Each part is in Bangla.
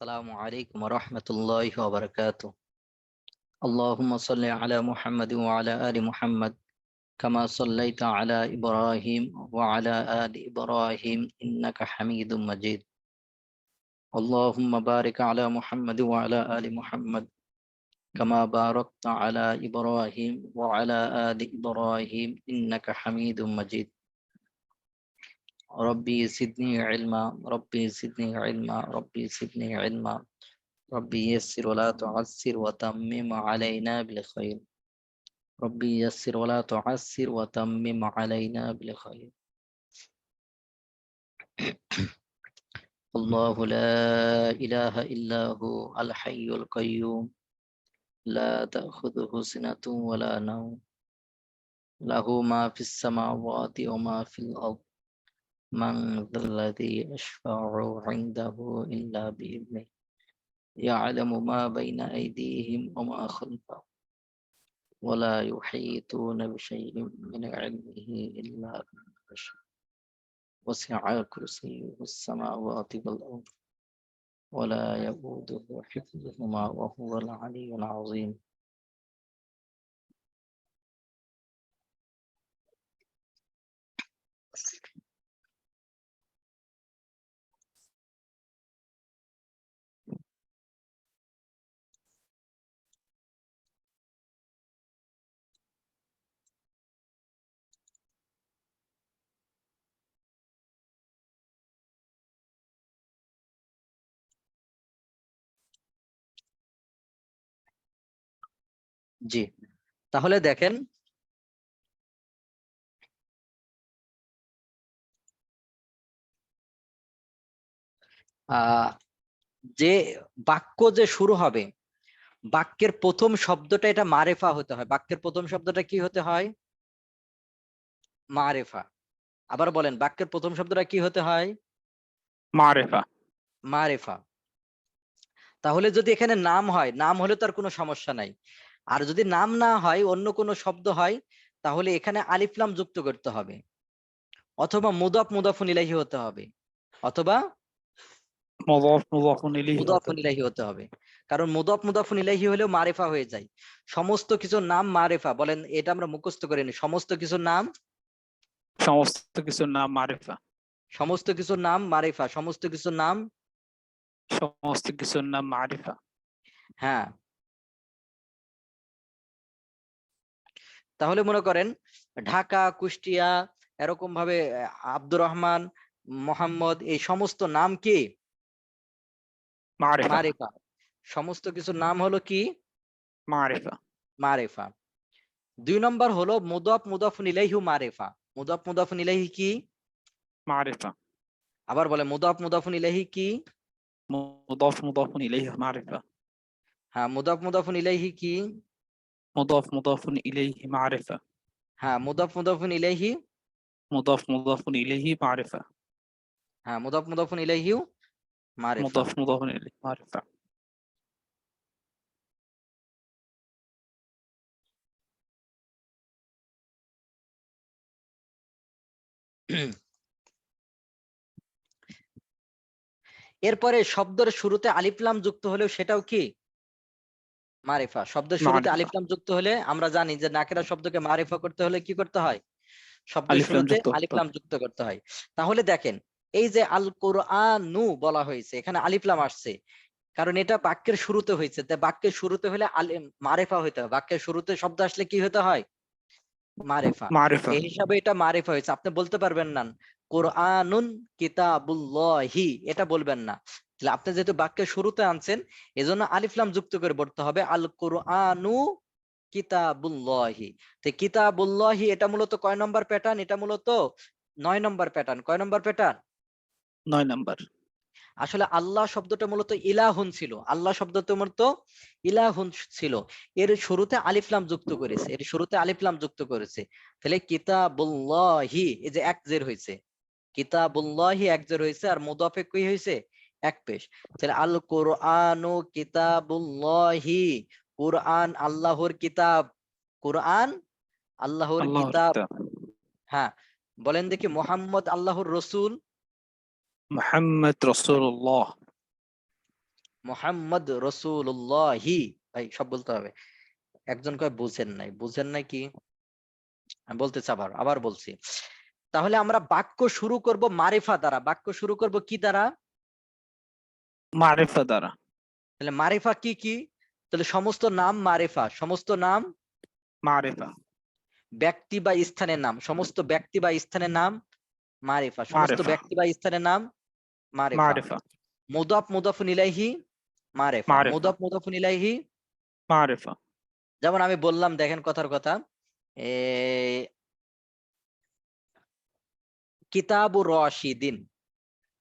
السلام عليكم ورحمة الله وبركاته. اللهم صل على محمد وعلى آل محمد كما صليت على إبراهيم وعلى آل إبراهيم إنك حميد مجيد. اللهم بارك على محمد وعلى آل محمد كما باركت على إبراهيم وعلى آل إبراهيم إنك حميد مجيد. ربي زدني علما ربي زدني علما ربي زدني علما ربي يسر ولا تعسر وتمم علينا بالخير. ربي يسر ولا تعسر وتمم علينا بالخير. الله لا إله إلا هو الحي القيوم لا تأخذه سنة ولا نوم له ما في السماوات وما في الأرض من ذا الذي يشفع عنده إلا بإذنه يعلم ما بين أيديهم وما خلفهم ولا يحيطون بشيء من علمه إلا بما شاء وسع كرسيه السماوات والأرض ولا يؤوده حفظهما وهو العلي العظيم. জি, তাহলে দেখেন যে বাক্য যে শুরু হবে, বাক্যের প্রথম শব্দটা এটা মারেফা হতে হয়। বাক্যের প্রথম শব্দটা কি হতে হয়? মারেফা। আবার বলেন, বাক্যের প্রথম শব্দটা কি হতে হয়? মারেফা। মারেফা। তাহলে যদি এখানে নাম হয়, নাম হলে তার কোনো সমস্যা নাই। আর যদি নাম না হয়, অন্য কোনো শব্দ হয়, তাহলে এখানে আলিফ লাম যুক্ত করতে হবে, অথবা মুদাফ মুদাফুন ইলাইহি হতে হবে, অথবা মুদাফ মুদাফুন ইলাইহি মুদাফুন ইলাইহি হতে হবে। কারণ মুদাফ মুদাফুন ইলাইহি হলেও মারিফা হয়ে যায়। সমস্ত কিছুর নাম মারিফা। বলেন, এটা আমরা মুখস্থ করে নিই। সমস্ত কিছুর নাম, সমস্ত কিছুর নাম মারিফা। সমস্ত কিছুর নাম মারিফা। সমস্ত কিছুর নাম, সমস্ত কিছুর নাম মারিফা। হ্যাঁ। তাহলে মনে করেন ঢাকা, কুষ্টিয়া, এরকম ভাবে আব্দুর রহমান, মোহাম্মদ, এই সমস্ত নাম কি? মারিফা। মারিফা। সমস্ত কিছুর নাম হলো কি? মারিফা। মারিফা। 2 নম্বর হলো মুদাফ মুদাফুন ইলাইহি মারিফা। মুদাফ মুদাফুন ইলাইহি কি? মারিফা। আবার বলে, মুদাফ মুদাফুন ইলাইহি কি? মুদাফ মুদাফুন ইলাইহি মারিফা। হ্যাঁ, মুদাফ মুদাফুন ইলাইহি কি? মুদাফ মুদাফুন ইলাইহি মারিফা। হ্যাঁ, মুদাফ মুদাফুন ইলাইহি, মুদাফ মুদাফুন ইলাইহি মারিফা। হ্যাঁ, মুদাফ মুদাফুন ইলাইহিও মারিফা। মুদাফ মুদাফুন ইলাইহি মারিফা। এরপরে শব্দের শুরুতে আলিফ লাম যুক্ত হলেও সেটাও কি? মারিফা। শব্দের শুরুতে আলিফ লাম যুক্ত হলে আমরা জানি যে নাকেরা শব্দকে মারিফা করতে হলে কি করতে হয়? শব্দের আলিফ লাম শুরুতে যুক্ত আলিফ করতে লাম যুক্ত করতে হয়। তাহলে দেখেন, এই যে আল কোরআনু বলা হয়েছে, এখানে আলিফ লাম আসছে, কারণ এটা বাক্যের শুরুতে হয়েছে। তাই বাক্যের শুরুতে হলে মারিফা হইতে হয়। বাক্যের শুরুতে শব্দ আসলে কি হতে হয়? মারিফা। মারিফা। এই হিসাবে এটা মারিফা হয়েছে। আপনি বলতে পারবেন না কোরআনুন কিতাবুল্লাহি, এটা বলবেন না। তাহলে আপনি যেহেতু বাক্যের শুরুতে আনছেন, এজন্য আলিফ লাম যুক্ত করে পড়তে হবে, আল কোরআনু কিতাবুল্লাহি। তো কিতাবুল্লাহি এটা মূলত কয় নম্বর প্যাটার্ন? এটা মূলত 9 নম্বর প্যাটার্ন। কয় নম্বর প্যাটার্ন? 9 নাম্বার। আসলে আল্লাহ শব্দটা মূলত ইলাহুন ছিল। আল্লাহ শব্দটা মূলত ইলাহুন ছিল। এর শুরুতে আলিফ লাম যুক্ত করেছে, এর শুরুতে আলিফ লাম যুক্ত করেছে। তাহলে কিতাবুল্লাহি, এই যে এক জের হয়েছে, কিতাবুল্লাহি এক জের হয়েছে, আর মুদাফে কি হয়েছে? এক পেশ। তাহলে আল কোরআনু কিতাবুল্লাহি, কোরআন আল্লাহর কিতাব, কোরআন আল্লাহর আল্লাহর কিতাব। কিতাব। হ্যাঁ, বলেন দেখি, মুহাম্মদ আল্লাহর রসুল। মুহাম্মদ রাসূলুল্লাহ। মুহাম্মদ রাসূলুল্লাহি, ভাই সব বলতে হবে। একজন কয় বুঝেন নাই কি? আমি বলতেছি, আবার বলছি। তাহলে আমরা বাক্য শুরু করব মারিফা দ্বারা। বাক্য শুরু করব কি দ্বারা? মারিফা দ্বারা। তাহলে মারিফা কি কি? তাহলে সমস্ত নাম মারিফা, সমস্ত নাম মারিফা। ব্যক্তি বা স্থানের নাম, সমস্ত ব্যক্তি বা স্থানের নাম মারিফা, সমস্ত মারিফা। ব্যক্তি বা স্থানের নাম মারিফা। মারিফা। মুদাফ মুদাফুন ইলাইহি মারিফা, মারিফা। মুদাফ মুদাফুন ইলাইহি। মারিফা। যেমন আমি বললাম, দেখেন কথার কথা, এ কিতাবুর রাশিদিন,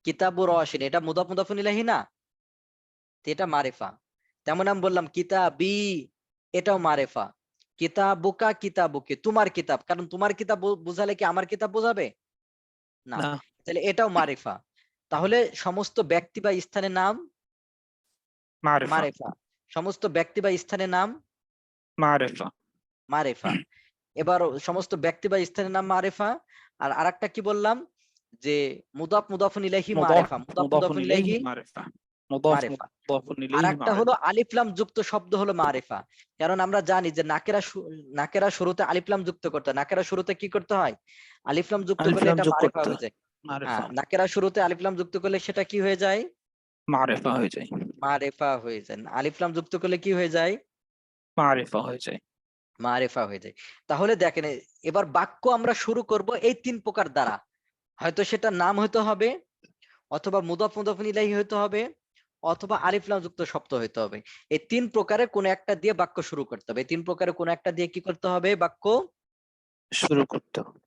কিতাবুর রাশিদিন, এটা মুদাফ মুদাফুন ইলাইহি না, তো এটা মারিফা। তেমন আমি বললাম কিতাবি, এটাও মারিফা। কিতাবুকা কিতাবুকে, তোমার কিতাব, কারণ তোমার কিতাব বোঝালে কি আমার কিতাব বোঝাবে না, না। তাহলে এটাও মারিফা। তাহলে সমস্ত ব্যক্তি বা স্থানের নাম মারিফা। মারিফা, সমস্ত ব্যক্তি বা স্থানের নাম মারিফা। মারিফা। এবার সমস্ত ব্যক্তি বা স্থানের নাম মারিফা। আর আরেকটা কি বললাম, যে মুদাফ মুদাফুন ইলাইহি মুদাফ মারিফা, মুদাফ মুদাফুন মুদাফুন ইলাইহি ইলাইহি মারিফা। মুদাফ মারিফা। মুদাফুন আর ইলাইহি একটা হলো মারিফা। আলিফ লাম যুক্ত শব্দ হলো মারিফা। কারণ আমরা জানি যে নাকেরা শুরুতে আলিফ লাম যুক্ত করতে হয়। নাকেরা শুরুতে কি করতে হয়? আলিফ লাম যুক্ত আলিফ করলে লাম এটা যোগ মারিফা করতে হয়ে হয়। যায়। হ্যাঁ, মারিফা। নাকেরা শুরুতে আলিফ লাম যুক্ত করলে সেটা কি হয়ে যায়? মারিফা হয়ে যায়। মারিফা হয়ে যায়। আলিফ লাম যুক্ত করলে কি হয়ে যায়? মারিফা হয়ে যায়। মারিফা হয়ে যায়। তাহলে দেখেন, এবার বাক্য আমরা শুরু করব এই তিন প্রকার দ্বারা। হয়তো সেটা নাম হইতে হবে, অথবা মুদাফ মুদাফুন ইলাইহি হইতে হবে, অথবা আলিফ লাম যুক্ত শব্দ হইতে হবে। এই তিন প্রকারে কোন একটা দিয়ে বাক্য শুরু করতে হবে। এই তিন প্রকারে কোন একটা দিয়ে কি করতে হবে? বাক্য। শুরু করতে হবে।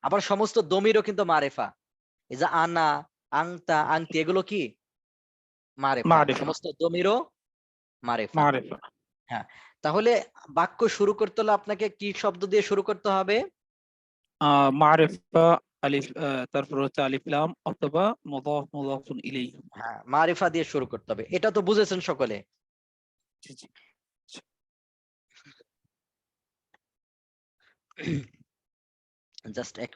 আবার সমস্ত দমিরও কিন্তু মারেফা। এই যে আনা, আংতা, আংতি, এগুলো কি মারেফা। মারিফা। সমস্ত দমিরও মারেফা। মারিফা। হ্যাঁ। তাহলে বাক্য শুরু করতে হলে আপনাকে কি শব্দ দিয়ে শুরু করতে হবে? মারিফা, আলিফ, তারপর হচ্ছে আলিফ লাম অথবা মুদাফ মুদাফুন ইলাইহি। হ্যাঁ, মারিফা দিয়ে শুরু করতে হবে। এটা তো বুঝেছেন সকলে? জি জি। জাস্ট এক,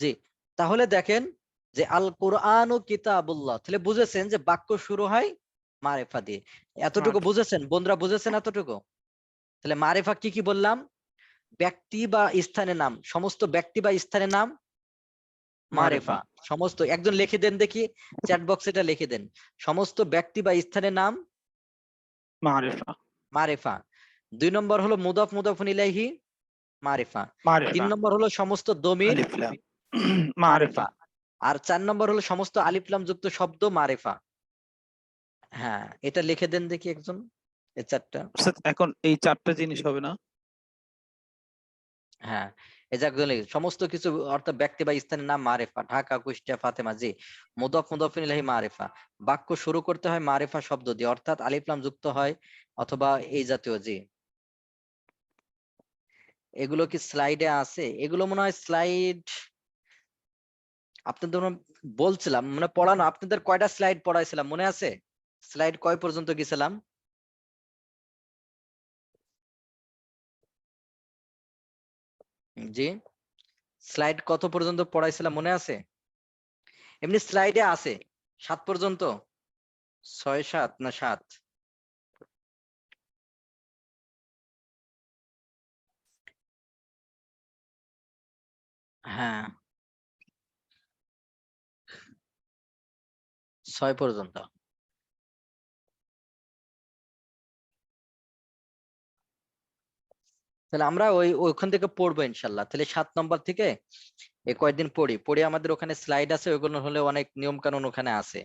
জি। তাহলে দেখেন যে আল কোরআন ও কিতাবুল্লাহ, তাহলে বুঝেছেন যে বাক্য শুরু হয় মারেফা দিয়ে। এতটুকু মারিফা। বুঝেছেন বন্ধুরা? বুঝেছেন এতটুকু? তাহলে মারেফা কি কি বললাম? ব্যক্তি বা স্থানের নাম, সমস্ত ব্যক্তি বা স্থানের নাম মারিফা। মারেফা। সমস্ত, একজন লিখে দেন দেখি, চ্যাট বক্সে এটা লিখে দেন। সমস্ত ব্যক্তি বা স্থানের নাম মারিফা। মারেফা। 2 নম্বর হলো মুদাফ মুদাফুন ইলাইহি মারেফা। 3 মারিফা। নম্বর হলো সমস্ত দমির আলিফ লাম মারিফা। মারেফা। আর 4 নম্বর হলো সমস্ত আলিফ লাম যুক্ত শব্দ মারেফা। হ্যাঁ, এটা লিখে দেন দেখি একজন, এই চারটা। অর্থাৎ এখন এই চারটা জিনিস হবে না? হ্যাঁ, এই যে একজন সমস্ত কিছু অর্থাৎ ব্যক্তি বা স্থানের নাম মারেফা। ঢাকা, কুষ্টিয়া, ফাতেমা। জি। মুদাফ মুদাফিন ইলাইহি মারেফা। বাক্য শুরু করতে হয় মারেফা শব্দ দিয়ে, অর্থাৎ আলিফ লাম যুক্ত হয় অথবা এই জাতীয়। জি। এগুলো কি স্লাইডে আছে? এগুলো মনে হয় স্লাইড আপনাদের বলছিলাম, মানে পড়ানো, আপনাদের কয়টা স্লাইড পড়াইছিলাম মনে আছে? স্লাইড কয় পর্যন্ত গেছিলাম? জি। স্লাইড কত পর্যন্ত পড়াইছিলাম মনে আছে? এমনি স্লাইডে আছে 7 পর্যন্ত, 6 7 না 7? হ্যাঁ, 6 পর্যন্ত। তাহলে আমরা ওইখান থেকে পড়বো ইনশাল্লাহ। তাহলে 7 নম্বর থেকে এই কয়েকদিন পড়ি আমাদের ওখানে স্লাইড আছে, ওইগুলো হলে অনেক নিয়ম কানুন ওখানে আছে।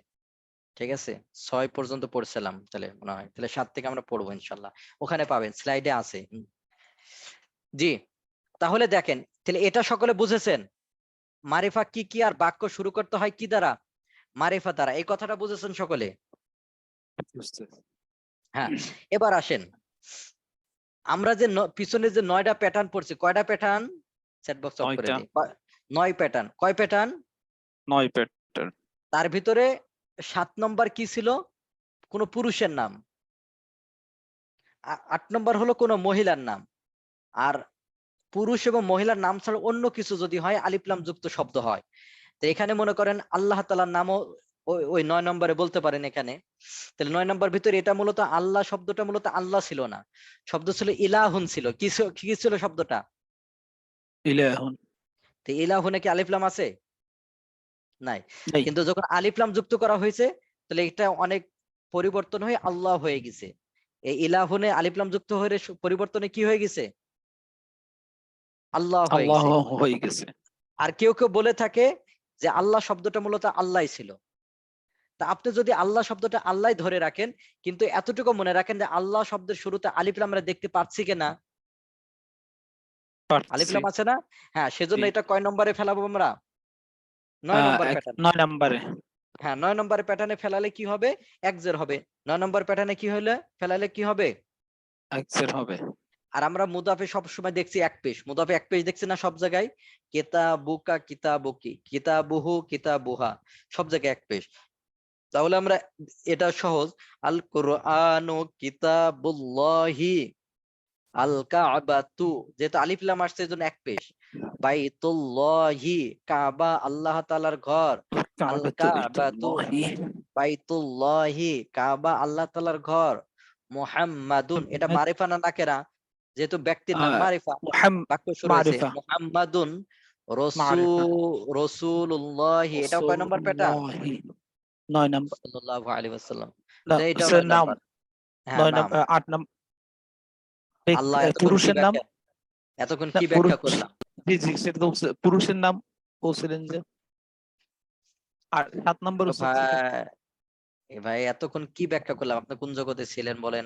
ঠিক আছে, 6 পর্যন্ত পড়ছিলাম তাহলে মনে হয়। তাহলে 7 থেকে আমরা পড়বো ইনশাল্লাহ, ওখানে পাবেন, স্লাইডে আছে। জি। তাহলে দেখেন, তাহলে এটা সকলে বুঝেছেন? মারিফা কি কি, আর বাক্য শুরু করতে হয় কি দ্বারা? মারিফা দ্বারা। এই কথাটা বুঝেছেন সকলে? বুঝতে হ্যাঁ, এবার আসেন, আমরা যে পিছনে যে 9টা প্যাটার্ন পড়ছি, কয়টা প্যাটার্ন? চ্যাট বক্স অফ করে 9টা দিই। 9 প্যাটার্ন। কয় প্যাটার্ন? 9 প্যাটার্ন। তার ভিতরে 7 নম্বর কি ছিল? কোন পুরুষের নাম। 8 নম্বর হলো কোন মহিলার নাম। আর পুরুষ এবং মহিলার নাম ছাড়া অন্য কিছু যদি হয়, আলিফ লাম যুক্ত শব্দ হয়। তো এখানে মনে করেন আল্লাহ তাআলার নামও ওই 9 নম্বরে বলতে পারেন এখানে। তাহলে 9 নম্বর ভিতরে এটা মূলত আল্লাহ শব্দটা মূলত আল্লাহ ছিল না, শব্দ ছিল ইলাহুন ছিল। কি ছিল শব্দটা? ইলাহুন। তো ইলাহুনে কি আলিফ লাম আছে? নাই। নাই। কিন্তু যখন আলিফ লাম যুক্ত করা হয়েছে, তাহলে এটা অনেক পরিবর্তন হয়ে আল্লাহ হয়ে গেছে। এই ইলাহুনে আলিফ লাম যুক্ত হয়ে পরিবর্তনে কি হয়ে গেছে? আল্লাহ হয়ে আল্লাহ গেছে। হয়ে গেছে। আর কেউ কেউ বলে থাকে যে আল্লাহ শব্দটা মূলত আল্লাহ ছিল। তা আপনি যদি আল্লাহ শব্দটা আল্লাহ ধরে রাখেন, কিন্তু এতটুকু মনে রাখেন যে আল্লাহ শব্দের শুরুতে আলিফ লাম আমরা দেখতে পাচ্ছি কিনা? আলিফ পারছি। লাম আছে না? হ্যাঁ, সেজন্য জি। এটা কয় নম্বরে ফেলাবো আমরা? 9 নম্বর প্যাটার্ন। 9 নম্বরে। হ্যাঁ, 9 নম্বরের প্যাটার্নে ফেলালে কি হবে? একজের হবে। 9 নম্বর প্যাটার্নে কি হলে ফেলালে কি হবে? এক্সের হবে। আর আমরা মুদাফে সবসময় দেখছি এক পেশ, মুদাফে এক পেশ দেখছি না সব জায়গায়? কিতাবুকা কিতাবুকি, কিতাবুহু কিতাবুহা, সব জায়গায় এক পেশ। তাহলে আমরা, এটা সহজ, আল কোরআনু কিতাবুল্লাহি, আল কাবাতু, যেহেতু আলিফ লাম আসছে এজন্য এক পেশ। বাইতুল্লাহি, কাবা আল্লাহ তাআলার ঘর। আল কাবাতু কাবাতু, বাইতুল্লাহি। বাইতুল্লাহি, কাবা আল্লাহ তাআলার ঘর। মুহাম্মাদুন, এটা মারিফা না নাকেরা? যেহেতু ব্যক্তির নাম মারিফা, বাক্য শুরু হয়েছে মারিফা। মুহাম্মাদুন মারিফা। রাসূলুল্লাহি, এটাও কয় নম্বর প্যাটার্ন? রাসূলুল্লাহি। 9 নম্বর। সাল্লাল্লাহু আলাইহি ওয়াসাল্লাম। না, এটাও সে 9 নাম। নম্বর। হ্যাঁ, 9 নাম। নম্বর। 8 নম্বর। আল্লাহ এতক্ষণ কি পুরুষের নাম। ব্যাখ্যা, এতক্ষণ না, কি ব্যাখ্যা পুরুষ। করলাম? জি জি, সেটা তো পুরুষের নাম বলছিলেন যে। আর 7 নম্বর ও হচ্ছে কি? ভাই, ভাই এতক্ষণ কি ব্যাখ্যা করলাম? আপনি কোন জগতে ছিলেন বলেন?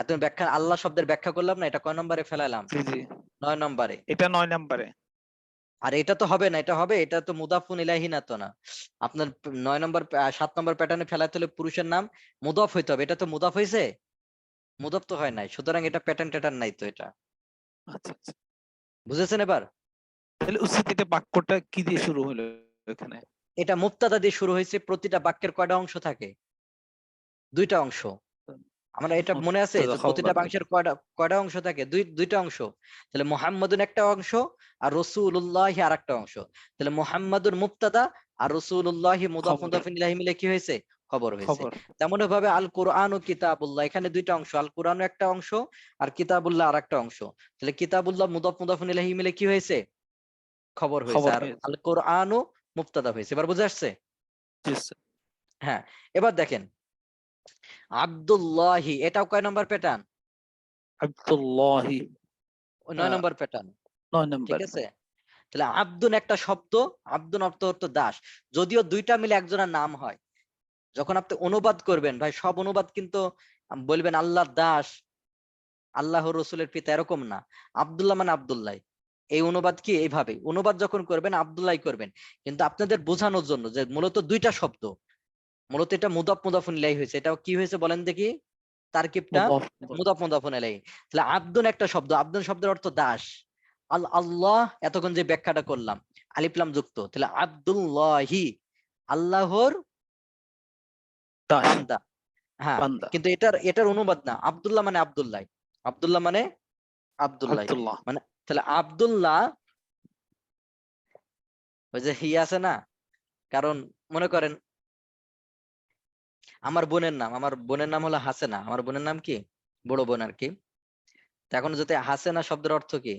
এত ব্যাখ্যা, আল্লাহ শব্দের ব্যাখ্যা করলাম না, এটা কয় নম্বরে ফেলালাম? জি জি, 9 নম্বরে। এটা 9 নম্বরে। আর এটা তো হবে না, এটা হবে, এটা তো মুদাফুন ইলাইহি না তো না। আপনার 9 নম্বর 7 নম্বর প্যাটার্নে ফেলাতে হলে পুরুষের নাম মুদাফ হইতে হবে। এটা তো মুদাফ হয়েছে? মুদাফ তো হয় নাই, সুতরাং এটা প্যাটার্ন ট্যাটার্ন নাই তো এটা। আচ্ছা আচ্ছা। বুঝেছেন এবার? তাহলে উচিত এটা বাক্যটা কি দিয়ে শুরু হলো এখানে? এটা মুবতাদা দিয়ে শুরু হয়েছে। প্রতিটা বাক্যের কয়টা অংশ থাকে? 2টা অংশ। আমরা এটা মনে আছে মুবতাদা যে প্রতিটা খবর থাকে। বাক্যের কয়টা কয়টা অংশ থাকে? 2টা অংশ। তাহলে মুহাম্মাদুন একটা অংশ, আর রাসূলুল্লাহি আরেকটা অংশ। তাহলে মুহাম্মাদুন মুবতাদা, আর রাসূলুল্লাহি মুদাফ খবর। মুদাফিন ইলাইহি মিলে কি হয়েছে? খবর হয়েছে। খবর। তেমন ভাবে আল কোরআন ও কিতাবুল্লাহ, এখানে 2টা অংশ, আল কোরআন একটা অংশ আর কিতাবুল্লাহ আরেকটা অংশ। তাহলে কিতাবুল্লাহ মুদাফ মুদাফিন ইলাইহি মিলে কি হয়েছে? খবর হয়েছে। খবর আর হয়েছে। আল কোরআন ও মুবতাদা হয়েছে। এবার বুঝে আসছে? জি স্যার। হ্যাঁ, এবার দেখেন আব্দুল্লাহি, এটাও কয় নম্বর প্যাটার্ন? আব্দুল্লাহি। 9 নম্বর প্যাটার্ন। 9 ঠিক নম্বর। আছে? তাহলে আব্দুন একটা শব্দ, আব্দুন অর্থ দাস। যদিও 2টা মিলে একজনের নাম হয়। যখন আপনি অনুবাদ করবেন ভাই, সব অনুবাদ কিন্তু বলবেন আল্লাহর দাস, আল্লাহর রসুলের পিতা, এরকম না। আব্দুল্লাহ মানে আব্দুল্লাহ। এই অনুবাদ কি এইভাবে অনুবাদ যখন করবেন আব্দুল্লাহ করবেন। কিন্তু আপনাদের বোঝানোর জন্য যে মূলত 2টা শব্দ, মূলত এটা মুদাফ মুদাফুন ইলাইহি হয়েছে। এটা কি হয়েছে বলেন দেখি? তারকিবটা মুদাফ। মুদাফ মুদাফুন ইলাইহি। তাহলে আব্দুন একটা শব্দ, আব্দুন শব্দের অর্থ দাস। আল্লাহ, এতক্ষণ যে ব্যাখ্যাটা করলাম আলিফ লাম যুক্ত, তাহলে আব্দুল্লাহি, আল্লাহর দাস। বান্দা। হ্যাঁ, বান্দা। কিন্তু এটার অনুবাদ না। আব্দুল্লাহ মানে আব্দুল্লাহ, আব্দুল্লাহ মানে আব্দুল্লাহ, আব্দুল্লাহ। মানে তাহলে আব্দুল্লাহ, ওই যে হি আছে না, কারণ মনে করেন আমার বোনের নাম হলো হাসেনা। আমার বোনের নাম কি? বড় বোন আর কি। তো এখন যদি হাসেনা শব্দের অর্থ কি?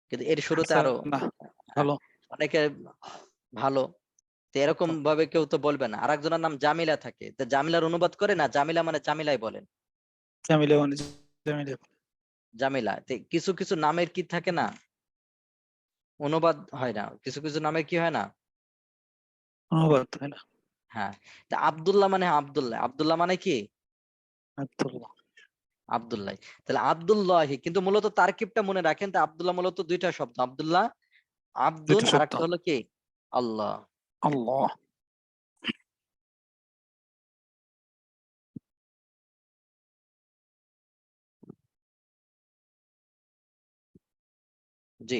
কিন্তু এর শুরুতে হাসান আরো না। হ্যাঁ, ভালো। অনেকে ভালো, তো এরকম ভাবে কেউ তো বলবে না। আরেকজনের নাম জামিলা থাকে, তো জামিলার অনুবাদ করে না, জামিলা মানে জামিলাই বলেন। জামিলে মানে জামিলে। জামিলা, তো কিছু কিছু নামের কি থাকে না, অনুবাদ হয় না। কিছু কিছু নামের কি হয় না। অনুবাদ হয় না। হ্যাঁ, তা আব্দুল্লাহ মানে আব্দুল্লাহ, আব্দুল্লাহ মানে কি? আব্দুল্লাহ। আব্দুল্লাহ। তাহলে আব্দুল্লাহি, কিন্তু মূলত তারকিবটা মনে রাখেন, তা আব্দুল্লাহ মূলত 2টা শব্দ, আব্দুল্লাহ, আব্দুন, দুইটা আর শব্দ। একটা হলো কি? আল্লাহ। আল্লাহ। জি,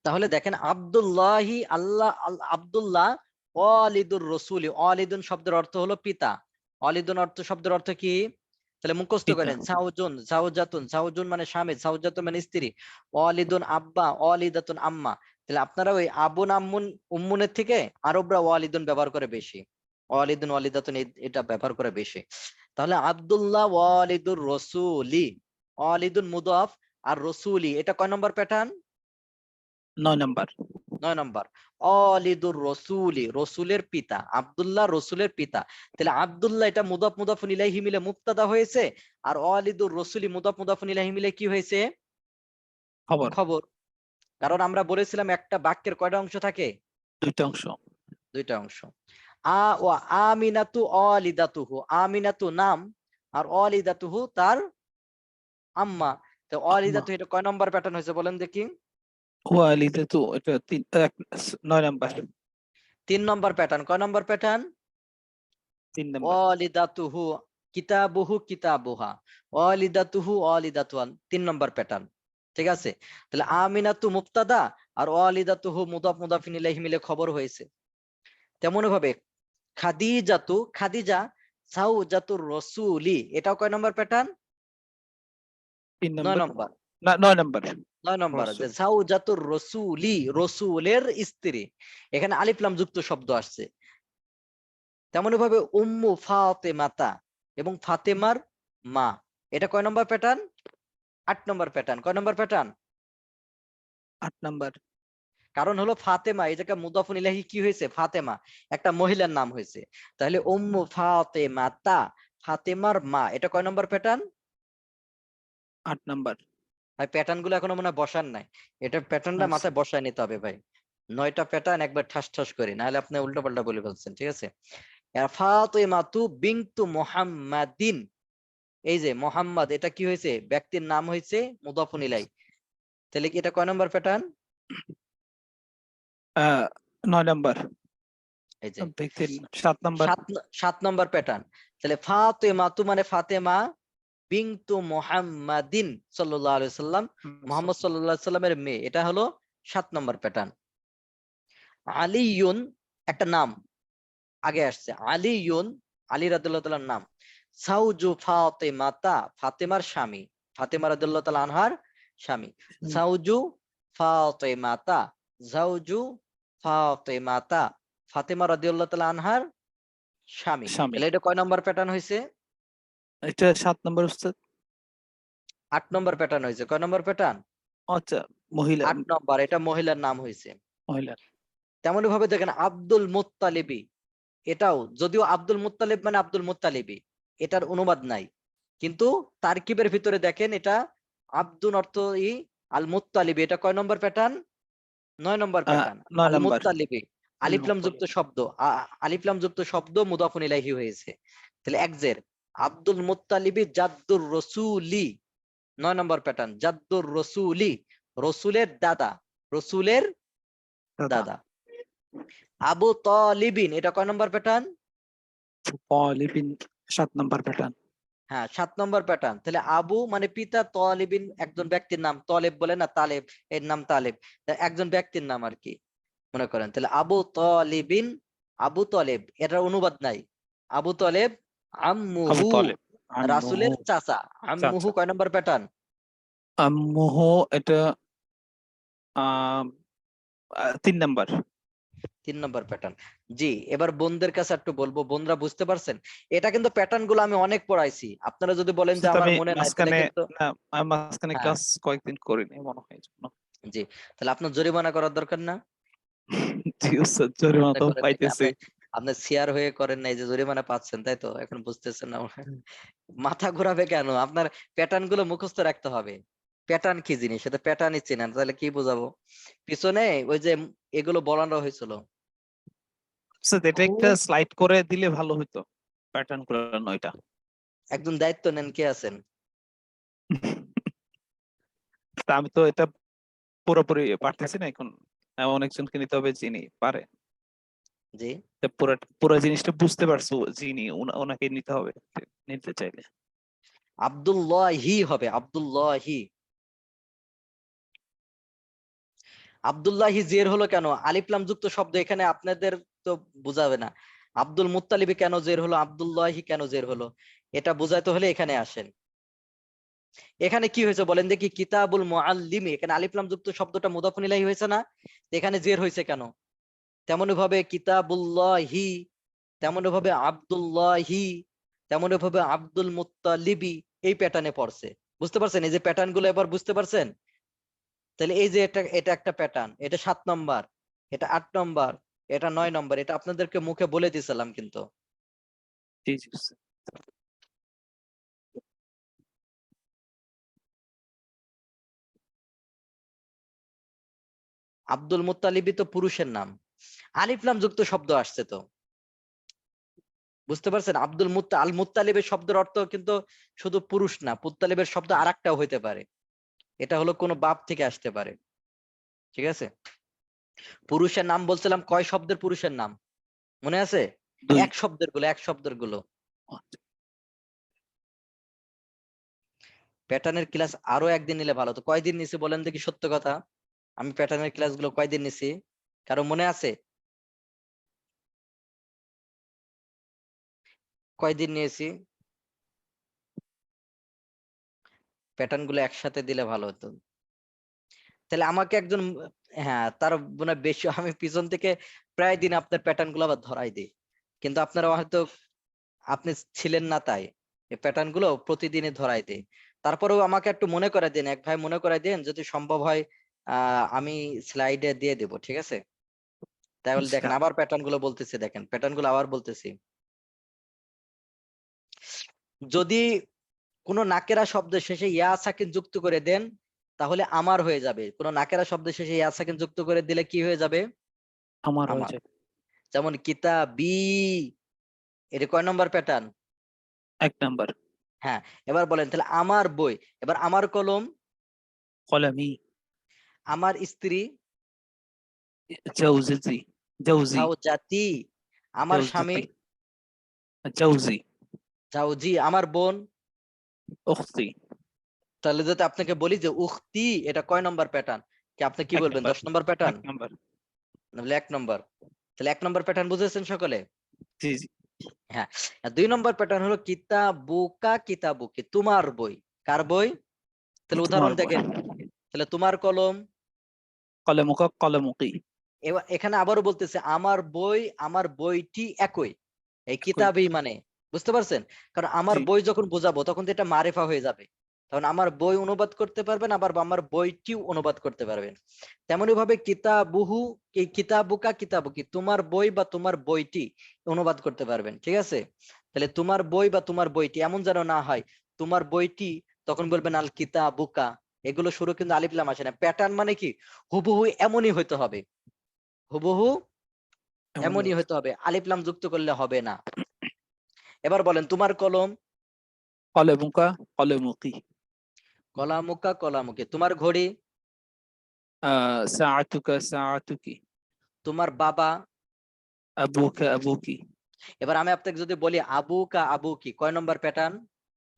তাহলে দেখেন আব্দুল্লাহি আল্লাহ আব্দুল্লাহ ওয়ালিদুর রসুলি, ওয়ালিদুন শব্দের অর্থ হলো পিতা। ওয়ালিদুন শব্দের অর্থ কি? তাহলে মুখস্থ পিতা। করেন, জাওজুন জাওজাতুন, জাওজুন মানে স্বামী, জাওজাতুন মানে স্ত্রী, ওয়ালিদুন আব্বা, ওয়ালিদাতুন আম্মা। তাহলে আপনারা ওই আবুন আম্মুন উম্মুনের থেকে আরবরা ওয়ালিদুন ব্যবহার করে বেশি, ওয়ালিদুন ওয়ালিদাতুন এটা ব্যবহার করে বেশি। তাহলে আব্দুল্লাহ ওয়ালিদুর রসুলি, ওয়ালিদুন মুদাফ আর রসুলি এটা কয় নম্বর প্যাটার্ন? 9 নাম্বার। 9 নম্বর। অলিদুর রসুলি, রসুলের পিতা, আব্দুল্লাহ রসুলের পিতা। তাহলে আব্দুল্লাহ এটা মুদাফ মুদাফুন ইলাইহি মিলে মুবতাদা হয়েছে, আর অলিদুর রসুলি মুদাফ মুদাফুন ইলাইহি মিলে কি হয়েছে? খবর। খবর। কারণ আমরা বলেছিলাম একটা বাক্যের কয়টা অংশ থাকে? 2টা অংশ। 2টা অংশ। আমিনাতু অলিদাতুহু, আমিনাতু নাম আর অলিদাতুহু তার আম্মা। তো আম্মা। অলিদাতু এটা কয় নম্বর প্যাটার্ন হয়েছে বলেন দেখি? ওয়ালিদাতু এটা 9 নাম্বার। 3 নম্বর প্যাটার্ন। কয় নম্বর প্যাটার্ন? 3 নাম্বার। ওয়ালিদাতুহু কিতাবুহু কিতাবুহা, ওয়ালিদাতুহু ওয়ালিদাতুহান 3 নম্বর প্যাটার্ন। ঠিক আছে? তাহলে আমিনাতু মুবতাদা আর ওয়ালিদাতুহু মুদাফ মুদাফিন ইলাইহি মিলে খবর হয়েছে। তেমন ভাবে খাদিজাতু, খাদিজা সাউজাতুর রাসূলি এটাও কয় নম্বর প্যাটার্ন? 3 9 নাম্বার। নম্বর। না, 9 নাম্বার। 9 নম্বর যে রাসূল। সাউজাতুর রাসূলি, রসুলের স্ত্রী। এখানে আলিফ লাম যুক্ত শব্দ আসছে। তেমনি ভাবে উম্মু ফাতেমাতা এবং ফাতেমার মা, এটা কয় নম্বর প্যাটার্ন? 8 নম্বর প্যাটার্ন। কয় নম্বর প্যাটার্ন? 8 নাম্বার। কারণ হলো ফাতেমা এই জায়গায় মুদাফুন ইলাইহি কি হয়েছে? ফাতেমা একটা মহিলার নাম হয়েছে। তাহলে উম্মু ফাতেমাতা, ফাতেমার মা, এটা কয় নম্বর প্যাটার্ন? 8 নাম্বার। ভাই প্যাটার্ন গুলো এখনো মনে হয় বসান নাই, এটা প্যাটার্নটা আচ্ছা। মাথায় বসায় নিতে হবে ভাই। 9টা প্যাটার্ন একবার ঠাস ঠাস করে, নাহলে আপনি উল্টো পাল্টা বলে ফেলছেন। ঠিক আছে? ফাতেমাতু বিনতু মুহাম্মাদিন, এই যে মোহাম্মদ এটা কি হয়েছে? ব্যক্তির নাম হয়েছে মুদাফুন ইলাই। তাহলে কি এটা কয় নম্বর প্যাটার্ন? 9 নাম্বার। এই যে ব্যক্তির 7 নাম্বার। 7 নম্বর প্যাটার্ন। তাহলে ফাতেমাতু মানে ফাতেমা বিনতু মুহাম্মাদিন সাল্লাল্লাহু আলাইহি সাল্লাম, মুহাম্মদ সাল্লাল্লাহু আলাইহি সাল্লামের মেয়ে, এটা হলো 7 নম্বর প্যাটার্ন। আলিয়ুন একটা নাম আগে আসছে, আলিয়ুন আলী রাদিয়াল্লাহু তাআলার নাম। সাউজু ফাতেমাতা ফাতেমার স্বামী, ফাতেমা রাদিয়াল্লাহু তাআলা আনহার স্বামী। সাউজু ফাতেমাতা, জাউজু ফাতেমাতা, ফাতেমা রাদিয়াল্লাহু তাআলা আনহার স্বামী। স্বামী। তাহলে এটা কয় নম্বর প্যাটার্ন হয়েছে? এটা 7 নাম্বার উস্তাদ। 8 নম্বর প্যাটার্ন হয়েছে। কয় নম্বর প্যাটার্ন? আচ্ছা। মহিলা। 8 নম্বর, এটা মহিলার নাম হয়েছে। মহিলা। তেমনি ভাবে দেখেন আব্দুল মুত্তালিবি, এটাও যদিও আব্দুল মুত্তালিব মানে আব্দুল মুত্তালিবি, এটার অনুবাদ নাই, কিন্তু তারকিবের ভিতরে দেখেন এটা আব্দুল অর্থ আল মুত্তালিবি, এটা কয় নম্বর প্যাটার্ন? 9 নম্বর প্যাটার্ন। 9 আল নাম্বার। মুত্তালিবি আলিফলাম যুক্ত শব্দ, আলিফলাম যুক্ত শব্দ মুদাফুন ইলাইহি হয়েছে। তাহলে একজের আব্দুল মুত্তালিবি জাদ্দুর রসুলি, 9 নম্বর প্যাটার্ন, জাদ্দুর রসুলি রসুলের দাদা, রসুলের দাদা। দাদা। আবু তালিবিন এটা কয় নম্বর প্যাটার্ন? তালিবিন 7 number pattern. হ্যাঁ 7 নম্বর প্যাটার্ন। তাহলে আবু মানে পিতা, তালিবিন একজন ব্যক্তির নাম, তলেব বলে না তালেব, এর নাম তালেব, একজন ব্যক্তির নাম আর কি মনে করেন। তাহলে আবু তালিবিন, আবু তলেব এটার অনুবাদ নাই। আবু তলেব আবু আম্মুহু তালিব আম্মুহু রাসূলের চাচা, আম্মুহু চাচা। কয় নম্বর প্যাটার্ন? আম্মুহু এটা 3 নাম্বার। 3 নম্বর প্যাটার্ন। জি, এবার বোনদের কাছে একটু বলবো, বোনরা বুঝতে পারছেন? এটা কিন্তু প্যাটার্ন গুলো আমি অনেক পড়াইছি, আপনারা যদি বলেন যে উস্তাদ আমার আমি মনে নাই তাহলে মাঝখানে কিন্তু না, আমি মাঝখানে হ্যাঁ ক্লাস কয়েকদিন করিনি মনে হয় জন্য। জি, তাহলে আপনার জরিমানা করার দরকার না? জি উস্তাদ, জরিমানা আপনি তো করেন নাকি? পাইতেছি। আপনি শেয়ার হয়ে করেন নাই যে জরিমানা পাচ্ছেন, তাই তো? এখন বুঝতেছেন না? মাথা ঘোরাবে কেন? আপনার প্যাটার্ন গুলো মুখস্থ রাখতে হবে। প্যাটার্ন কি জিনিস সেটা প্যাটার্নই চেনেন, তাহলে কি বোঝাবো? পিছনে ওই যে এগুলো বলানো হয়েছিল। উস্তাদ এটা একটা খুব স্লাইড করে দিলে ভালো হতো, প্যাটার্ন করে 9টা। একজন দায়িত্ব নেন, কে আছেন? তা আমি তো এটা পুরোপুরি পারতেছি না এখন, এমন একজনকে নিতে হবে যিনি পারে। জি, তা পুরো পুরো জিনিসটা বুঝতে পারছো, যিনি ওনাকে নিতে হবে নিতে চাইলে। আব্দুল্লাহি হবে, আব্দুল্লাহি। আব্দুল্লাহি জের হলো কেন? আলিফ লাম যুক্ত শব্দ, এখানে আপনাদের তো বুঝাবে না। আব্দুল মুত্তালিবি কেন জের হলো, আব্দুল্লাহি কেন জের হলো, এটা বুঝাইতে হলে এখানে আসেন। এখানে কি হয়েছে বলেন দেখি, কিতাবুল মুআল্লিমি, এখানে আলিফ লাম যুক্ত শব্দটা মুদাফুন ইলাইহি হয়েছে না? তো এখানে জের হয়েছে কেন? তেমনি ভাবে কিতাবুল্লাহি, তেমনি ভাবে আব্দুল্লাহি, তেমনি ভাবে আব্দুল মুত্তালিবি, এই প্যাটার্নে পড়ছে। বুঝতে পারছেন এই যে প্যাটার্ন গুলো, এবার বুঝতে পারছেন? তাহলে এই যে এটা এটা একটা প্যাটার্ন, এটা 7 নম্বর, এটা 8 নম্বর, এটা 9 নম্বর, এটা আপনাদেরকে মুখে বলে দিয়েছিলাম কিন্তু। জি জি। আব্দুল মুত্তালিবি তো পুরুষের নাম, আলিফ লাম যুক্ত শব্দ আসছে তো। বুঝতে পারছেন? আল মুত্তালিবের শব্দের অর্থ কিন্তু শুধু পুরুষ না, মুত্তালিবের শব্দ আরেকটাও হইতে পারে। এটা হলো কোনো বাপ থেকে আসতে পারে। ঠিক আছে? পুরুষের নাম বলছিলাম, কয় শব্দের পুরুষের নাম মনে আছে? দুই। এক শব্দের গুলো, এক শব্দের গুলো। প্যাটার্নের ক্লাস আরো একদিন নিলে ভালো হতো। কয়দিন নিছি বলেন দেখি সত্য কথা? আমি প্যাটার্নের ক্লাস গুলো কয়দিন নিছি, কারো মনে আছে? কয়দিন নিয়েছি? প্যাটার্ন গুলো একসাথে দিলে ভালো হতো। তাহলে আমাকে একজন, হ্যাঁ তার মানে বেশি, আমি পিছন থেকে প্রায় দিন আপনার প্যাটার্ন গুলো আবার ধরাই দিই, কিন্তু আপনারা হয়তো আপনি ছিলেন না তাই এই প্যাটার্ন গুলো প্রতিদিনই ধরাই দিই। তারপরেও আমাকে একটু মনে করে দিন, এক ভাই মনে করে দিন, যদি সম্ভব হয় আমি স্লাইডে দিয়ে দেব, ঠিক আছে? তাহলে দেখেন আবার প্যাটার্ন গুলো বলতেছি, দেখেন প্যাটার্ন গুলো আবার বলতেছি। যদি কোনো নাকেরা শব্দের শেষে ইয়া সাকিন যুক্ত করে দেন, তাহলে আমার হয়ে যাবে। কোনো নাকেরা শব্দের শেষে ইয়া সাকিন যুক্ত করে দিলে কি হয়ে যাবে? আমার আমার। হয়েছে। যেমন কিতাবি, এটা কয় নম্বর প্যাটার্ন? 1 নাম্বার। হ্যাঁ। এবার বলেন তাহলে আমার বই, এবার আমার কলম, কলমি। আমার স্ত্রী, জাউজি। জাউজি। জাউজাতি, আমার স্বামী, জাউজাতি। জাউজি। জাউজি, আমার বোন। উখতি। তাহলে যদি আপনাকে বলি যে উখতি, এটা কয় নম্বর প্যাটার্ন, কি আপনি কি 1 বলবেন? নাম্বার। 10 নম্বর প্যাটার্ন? 1 নাম্বার। নাহলে 1 নম্বর? তাহলে 1 নম্বর প্যাটার্ন বুঝেছেন সকলে? জি জি। হ্যাঁ। আর 2 নম্বর প্যাটার্ন হলো কিতাবুকা, কিতাবুকি, তোমার বই। কার বই? তাহলে তোমার উদাহরণ দেখেন, তাহলে তোমার কলম। কলমুকা কলমুকি। এবার এখানে আবারও বলতেছে আমার বই, আমার বইটি একই। এই একই। কিতাবই মানে, বুঝতে পারছেন? কারণ আমার জি। বই যখন বোঝাবো তখন তো এটা মারেফা হয়ে যাবে, তখন আমার বই অনুবাদ করতে পারবেন, আবার আমার বইটিও অনুবাদ করতে পারবেন। তেমনি ভাবে কিতাবুহু, এই কিতাবুকা কিতাবুকি, তোমার বই বা তোমার বইটি অনুবাদ করতে পারবেন। ঠিক আছে? তাহলে তোমার বই বা তোমার বইটি, এমন যেন না হয় তোমার বইটি, তখন বলবেন আল কিতাবুকা। এগুলো শুরু কিন্তু আলিফ লাম আসে না। প্যাটার্ন মানে কি? হুবহু এমনই হইতে হবে, হুবহু এমনই এমনই হয়েছে। হইতে হবে, আলিফ লাম যুক্ত করলে হবে না। এবার বলেন তোমার কলম, কলমুকা কলমুকি। কলামুকা কলামুকি, তোমার ঘড়ি, সাআতুকা সাআতুকি। তোমার বাবা। আবুকা আবুকি। এবার আমি আপনাকে যদি বলি আবু কা আবু কি, কয় নম্বর প্যাটার্ন?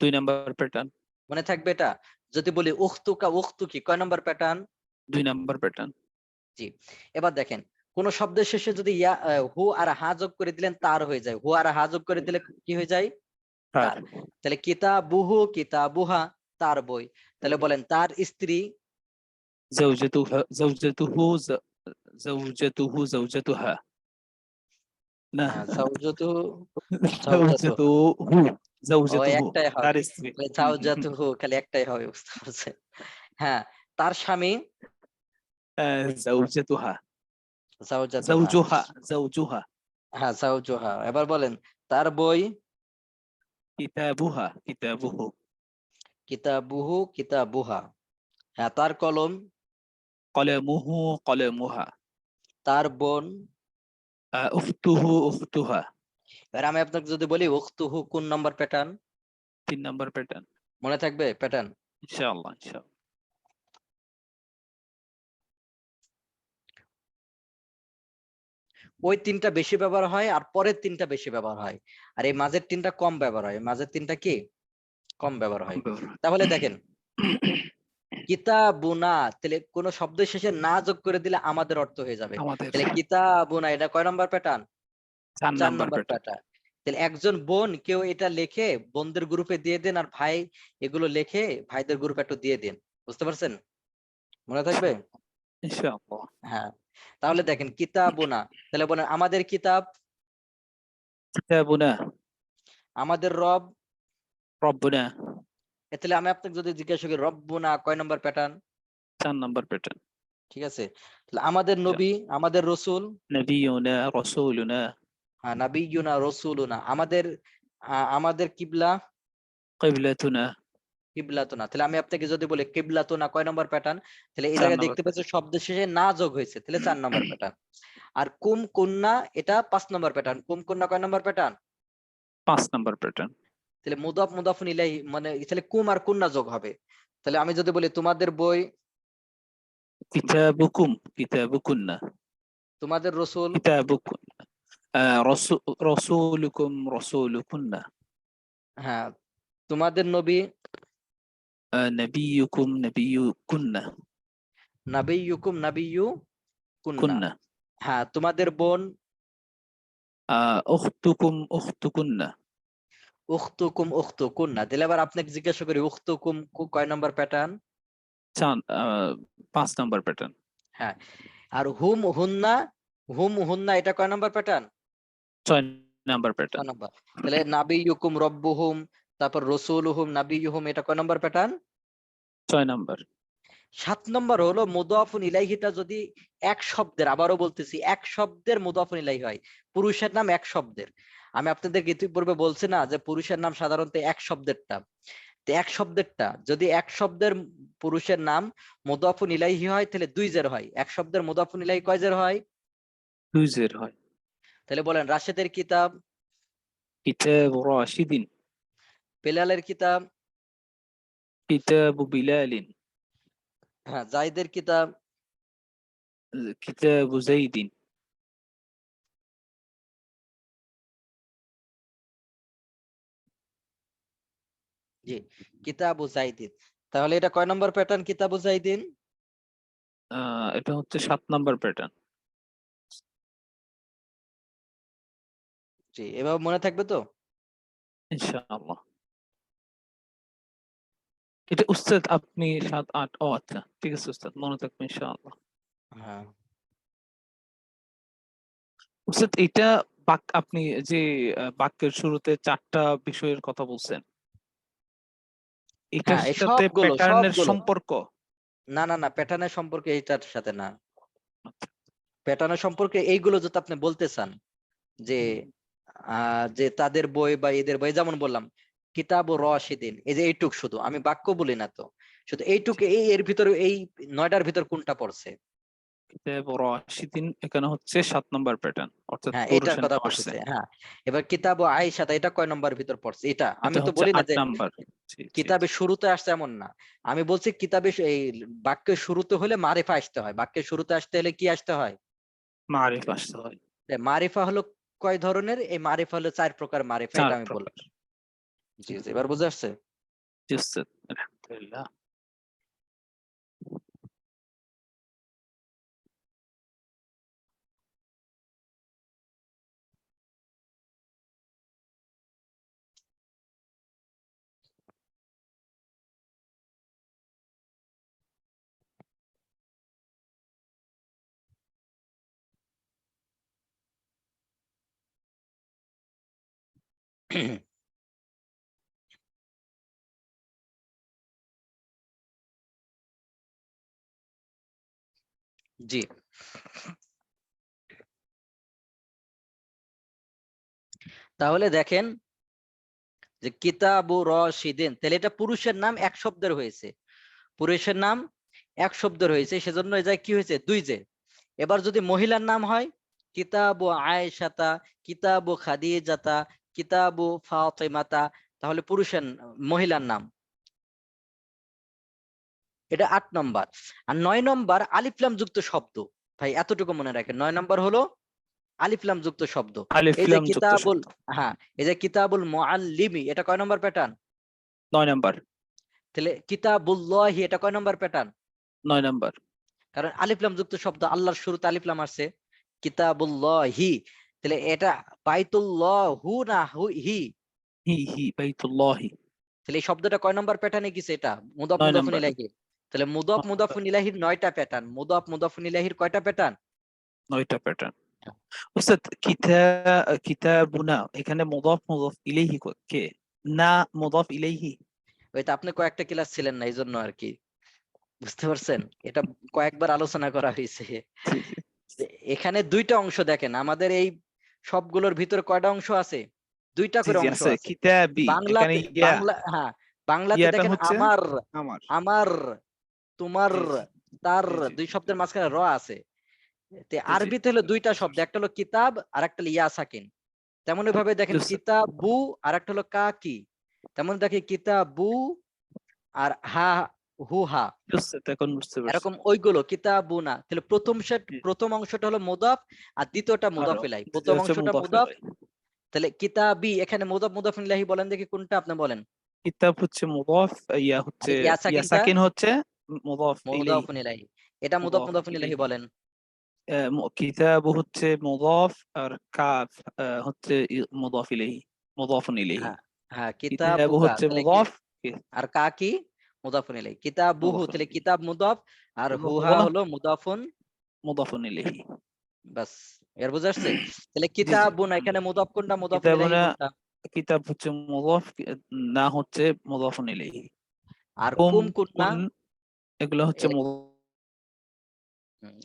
2 number pattern. মনে থাকবে এটা? যদি বলি উখতু কা উখতু কি, কয় নম্বর প্যাটার্ন? 2 number pattern. জি। এবার দেখেন, কোন শব্দের শেষে যদি হু আর হা যোগ করে দিলেন তার হয়ে যায়, হু আর হা যোগ করে দিলে কি হয়ে যায়? আর তার। তাহলে কিতাবুহু কিতাবুহা, তার বই। তাহলে বলেন তার স্ত্রী, زوجته زوجته زوجته زوجتها. না। সাউজাতু, সাউজাতু। زوجته ও زوجته একটাই তার হবে, স্ত্রী। তাহলে সাউজাতুহু খালি একটাই হবে, বুঝতে পারছেন? হ্যাঁ। তার স্বামী, زوجتها সাউজাতুহা। زوجها. হ্যাঁ সাউজুহা। এবার বলেন তার বই, كتابه. কিতাবুহু কিতাবুহা। হ্যাঁ তার কলম, قلمه قلمها. তার বোন। أختها. এবার আমি আপনাকে যদি বলি উখতুহু, কোন নম্বর প্যাটার্ন? 3 number pattern. মনে থাকবে প্যাটার্ন? ইনশাআল্লাহ ইনশাআল্লাহ। ওই তিনটা বেশি ব্যবহার হয় আর পরের তিনটা বেশি ব্যবহার হয়, আর এই মাঝের তিনটা কম ব্যবহার হয়, মাঝের তিনটা কি কম ব্যবহার হয়। তাহলে দেখেন কিতাবুনা, তাহলে কোন শব্দের শেষে না যোগ করে দিলে আমাদের অর্থ হয়ে যাবে। আমাদের তাহলে কিতাবুনা এটা কয় নম্বর প্যাটার্ন? 4 4 নাম্বার নম্বর প্যাটার্ন। প্যাটার্ন। তাহলে একজন বোন কেউ এটা লেখে বোনদের গ্রুপে দিয়ে দেন, আর ভাই এগুলো লেখে ভাইদের গ্রুপে একটু দিয়ে দিন। বুঝতে পারছেন? মনে থাকবে? ইনশাআল্লাহ। হ্যাঁ। তাহলে দেখেন কিতাবুনা, তাহলে বলেন আমাদের কিতাব, কিতাবুনা, আমাদের রব। রব্বুনা, তাহলে আমি আপনাকে যদি জিজ্ঞাসা করি রব্বুনা কয় নম্বর প্যাটার্ন? 4 number pattern. ঠিক আছে। তাহলে আমাদের নবী, আমাদের রসুল, নবিয়ুনা, রাসূলুনা, হ্যাঁ নাবিয়ুনা রসুলুনা। আমাদের আমাদের কিবলা, কিবলাতুনা, কিবলাতুনা। তাহলে আমি আপনাকে যদি বলি কিবলাতুনা কয় নম্বর প্যাটার্ন? তাহলে এই 4 জায়গায় নাম্বার দেখতে পাচ্ছেন প্যাটার্ন। শব্দ শেষে না যোগ হয়েছে, তাহলে 4 নম্বর প্যাটার্ন। আর কুম কুন্না এটা 5 নম্বর প্যাটার্ন। কুম কুন্না কয় নম্বর প্যাটার্ন? 5 number pattern. তাহলে মুদাফ মুদাফুন ইলাইহি, মানে তাহলে কুম আর কুন্না যোগ হবে। তাহলে আমি যদি বলি তোমাদের বই, কিতাবুকুম, কিতাবুকুন্না, তোমাদের রসুল, কিতাবুকুম, রাসূলুকুম, রাসূলুকুন্না, হ্যাঁ তোমাদের নবী, নবিয়ুকুম, নবিয়ুকুন্না, নাবিয়ুকুম নাবিয়্যু কুন্না। কুন্না, হ্যাঁ তোমাদের বোন, উখতুকুম, উখতুকুন্না, উখতুকুম উখতুকুন্না। তাহলে আবার আপনাকে জিজ্ঞাসা করি উখতুকুম কয় নম্বর প্যাটার্ন? 5 number pattern. হ্যাঁ। আর হুম হুন্না, হুম হুন্না এটা কয় number pattern? 6 number 6 pattern. Number. তাহলে নাবিয়ুকুম রব্বুহুম, তারপর রসুলুহুম নাবিয়ুহুম এটা কয় নম্বর প্যাটার্ন? 6 নাম্বার। 7 নম্বর হলো মুদাফুন ইলাইহিটা যদি এক শব্দের, আবারও বলতেছি এক শব্দের মুদাফুন ইলাইহি হয়, পুরুষের নাম এক শব্দের। আমি আপনাদের ইতিপূর্বে বলছি না যে পুরুষের নাম সাধারণত এক শব্দেরটা, তো এক শব্দেরটা যদি এক শব্দের পুরুষের নাম মুদাফুন ইলাইহি হয় তাহলে 2 জের হয়। এক শব্দের মুদাফুন ইলাইহি কয় জের হয়? 2 জের হয়। তাহলে বলেন রাশেদের কিতাব, কিতাবু রাশিদিন, বেলালের কিতাব, কিতাবু বিলালিন, হ্যাঁ জাইদের কিতাব, কিতাবু যাইদিন। জি কিতাবু জাইদিন। তাহলে এটা কয় নম্বর প্যাটার্ন কিতাবু জাইদিন? এটা হচ্ছে 7 নাম্বার প্যাটার্ন। জি এভাবে মনে থাকবে তো? ইনশাআল্লাহ। এটা উস্তাদ আপনি 7 8, ও আচ্ছা ঠিক আছে উস্তাদ, মনে থাকবে ইনশাআল্লাহ। হ্যাঁ। উস্তাদ এটা আপনি যে বাক্যের শুরুতে 4টা বিষয়ের কথা বলছেন, এটার হ্যাঁ এই সাথে সবগুলো প্যাটার্নের সবগুলো, সম্পর্ক? না না না প্যাটার্নের সম্পর্কে এইটার সাথে না। আচ্ছা। প্যাটার্নের সম্পর্কে এইগুলো যদি আপনি বলতে চান যে যে তাদের বই বা এদের বই, যেমন বললাম কিতাব ও রশিদিন, এই যে এইটুক, শুধু আমি বাক্য বলি না তো, শুধু এইটুকু, এই এর ভিতরে এই 9টার ভিতর কোনটা পড়ছে? কিতাবু রাশিদিন এখানে হচ্ছে 7 নাম্বার প্যাটার্ন, অর্থাৎ হ্যাঁ এটার পুরুষের কথা নাম আসছে। বলতেছে। হ্যাঁ এবার কিতাব ও আয়েশা এটা কয় নম্বর ভিতর পড়ছে? এটা আমি এটা তো হচ্ছে বলি না 8 যে নাম্বার। জি জি জি। কিতাবে শুরুতে আসছে এমন না, আমি বলছি কিতাবে এই বাক্যের শুরুতে হলে মারিফা আসতে হয়, বাক্যের শুরুতে আসতে হলে কি আসতে হয়? মারিফ আসতে হয়। মারিফা হলো কয় ধরনের? এই মারিফা হলো 4 প্রকার মারিফা, 4 এটা আমি প্রকার। বললাম। জি জি এবার বুঝে আসছে? জি উস্তাদ, আলহামদুলিল্লাহ। জি তাহলে দেখেন যে কিতাবু রশিদিন, তাহলে এটা পুরুষের নাম এক শব্দের হয়েছে, পুরুষের নাম এক শব্দের হয়েছে, সেজন্য এই যায় কি হয়েছে? 2 জের। এবার যদি মহিলার নাম হয় কিতাবু আয়েশাতা, কিতাবু খাদিজাতা, কিতাবু ফাতিমাতা, তাহলে পুরুষের মহিলার নাম। এটা 8 নম্বর। আর 9 নম্বর আলিফ লাম যুক্ত শব্দ। ভাই এতটুকু মনে রাখেন, 9 নম্বর হলো আলিফ লাম যুক্ত শব্দ। আলিফ এই যে লাম যুক্ত কিতাবুল, শব্দ। হ্যাঁ, এই যে কিতাবুল মুআল্লিমি, এটা কয় নম্বর প্যাটার্ন? 9 নাম্বার। তাহলে কিতাবুল্লাহি, এটা কয় নম্বর প্যাটার্ন? 9 নাম্বার। কারণ আলিফ লাম যুক্ত শব্দ, আল্লাহর শুরুতে আলিফ লাম আসছে। কিতাবুল্লাহি, তাহলে এটা বাইতুল্লাহু না হি? হি বাইতুল্লাহি। তাহলে এই শব্দটা কয় নম্বর প্যাটার্নে গেছে? এটা মুদাফ 9 মুদাফুন নাম্বার। ইলাইহি। তাহলে মুদাফ 9 নাম্বার। মুদাফুন ইলাইহির 9টা প্যাটার্ন, মুদাফ মুদাফুন ইলাইহির কয়টা প্যাটার্ন? 9টা প্যাটার্ন। উস্তাদ কিতাবুনা এখানে মুদাফ মুদাফ ইলাইহি কে? না মুদাফ ইলাইহি। ওইটা আপনি কয়েকটা ক্লাস ছিলেন না, এই জন্য আর কি, বুঝতে পারছেন? এটা কয়েকবার আলোচনা করা হয়েছে। জি জি এখানে দুইটা অংশ দেখেন, আমাদের এই সবগুলোর ভিতরে কয়টা অংশ আছে? দুইটা জি করে জি অংশ আছে আছে। কিতাবি, এখানে বাংলাতে, ইয়া, হ্যাঁ, বাংলাতে ইয়াটা দেখেন হচ্ছে আমার, আমার। আমার, তোমার, জি জি তার, জি জি দুই বুঝতে শব্দের পারছি। মাঝখানে র আছে। তে জি জি আরবিতে হলো বুঝতে পারছি, দুইটা বুঝতে শব্দ, পারছি। একটা হলো কিতাব আর একটা হলো ইয়া সাকিন। তেমনি ভাবে জি দেখেন উস্তাদ। কিতাবু আর একটা হলো কাকি। তেমন দেখি কিতাবু আর হা, হু হা, জি উস্তাদ, এখন বুঝতে পারছি। এরকম ওইগুলো কিতাবু না। তাহলে প্রথম সেট, জি প্রথম অংশটা হলো মুদাফ আর দ্বিতীয়টা আর মুদাফ ইলাইহি। দ্বিতীয় প্রথম হচ্ছে অংশটা মুদাফ মুদাফ, ইলাইহি। তাহলে কিতাবি এখানে মুদাফ মুদাফ ইলাইহি বলেন দেখি কোনটা, আপনি বলেন। কিতাব হচ্ছে মুদাফ, ইয়া আর হচ্ছে, ইয়া ইয়া সাকিনটা সাকিন হচ্ছে মুদাফ ইলাইহি। মুদাফুন ইলাইহি। এটা মুদাফ মুদাফ মুদাফুন ইলাইহি ইলাইহি। বলেন। কিতাব হচ্ছে মুদাফ, আর কাফ হচ্ছে মুদাফ ইলাইহি, মুদাফুন ইলাইহি। হ্যাঁ, হ্যাঁ, কিতাব কিতাবুকা, হচ্ছে তাহলে কি, মুদাফ, আর কাকি মুদাফুন ইলাইহি। কিতাবুহু, মুদাফুন তাহলে ইলাইহি। কিতাব মুদাফ আর হুহা হুয়া হলো মুদাফুন। মুদাফুন ইলাইহি। বাস, এর বুঝা আসছে? তাহলে জি জি কিতাবুনা, হুম। এখানে মুদাফ কোনটা, মুদাফুন ইলাইহি কিতাবুনা, কোনটা? কিতাব হচ্ছে মুদাফ, না হচ্ছে মুদাফুন ইলাইহি। আর কুম, কুম কুননা, কুন এগুলো হচ্ছে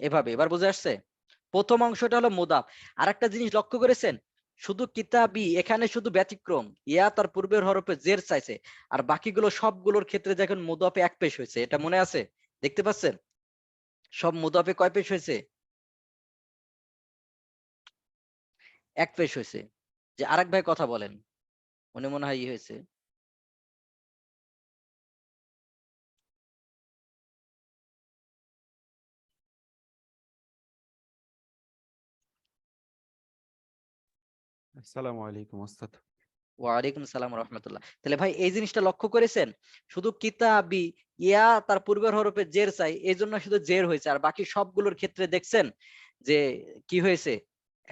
এভাবে এবার বুঝে আসছে? প্রথম অংশটা হলো মুদাফ। আর একটা জিনিস লক্ষ্য করেছেন, শুধু কিতাবি এখানে শুধু ব্যতিক্রম, ইয়া তার পূর্বের হরফে জের চাইছে, আর বাকিগুলো সবগুলোর ক্ষেত্রে দেখেন মুদাফে এক পেশ হয়েছে। এটা মনে আছে? দেখতে পাচ্ছেন? সব মুদাফে কয় পেশ হয়েছে? এক পেশ হয়েছে। যে আরেক ভাই কথা বলেন, উনি মনে হয় ই হয়েছে। আসসালামু আলাইকুম ওস্তাদ। ওয়ালাইকুম সালাম রহমতুল্লাহ। তাহলে ভাই এই জিনিসটা লক্ষ্য করেছেন, শুধু কিতাবি ইয়া তার পূর্বের হরফে জের চাই, এই জন্য শুধু জের হয়েছে, আর বাকি সবগুলোর ক্ষেত্রে দেখছেন যে কি হয়েছে,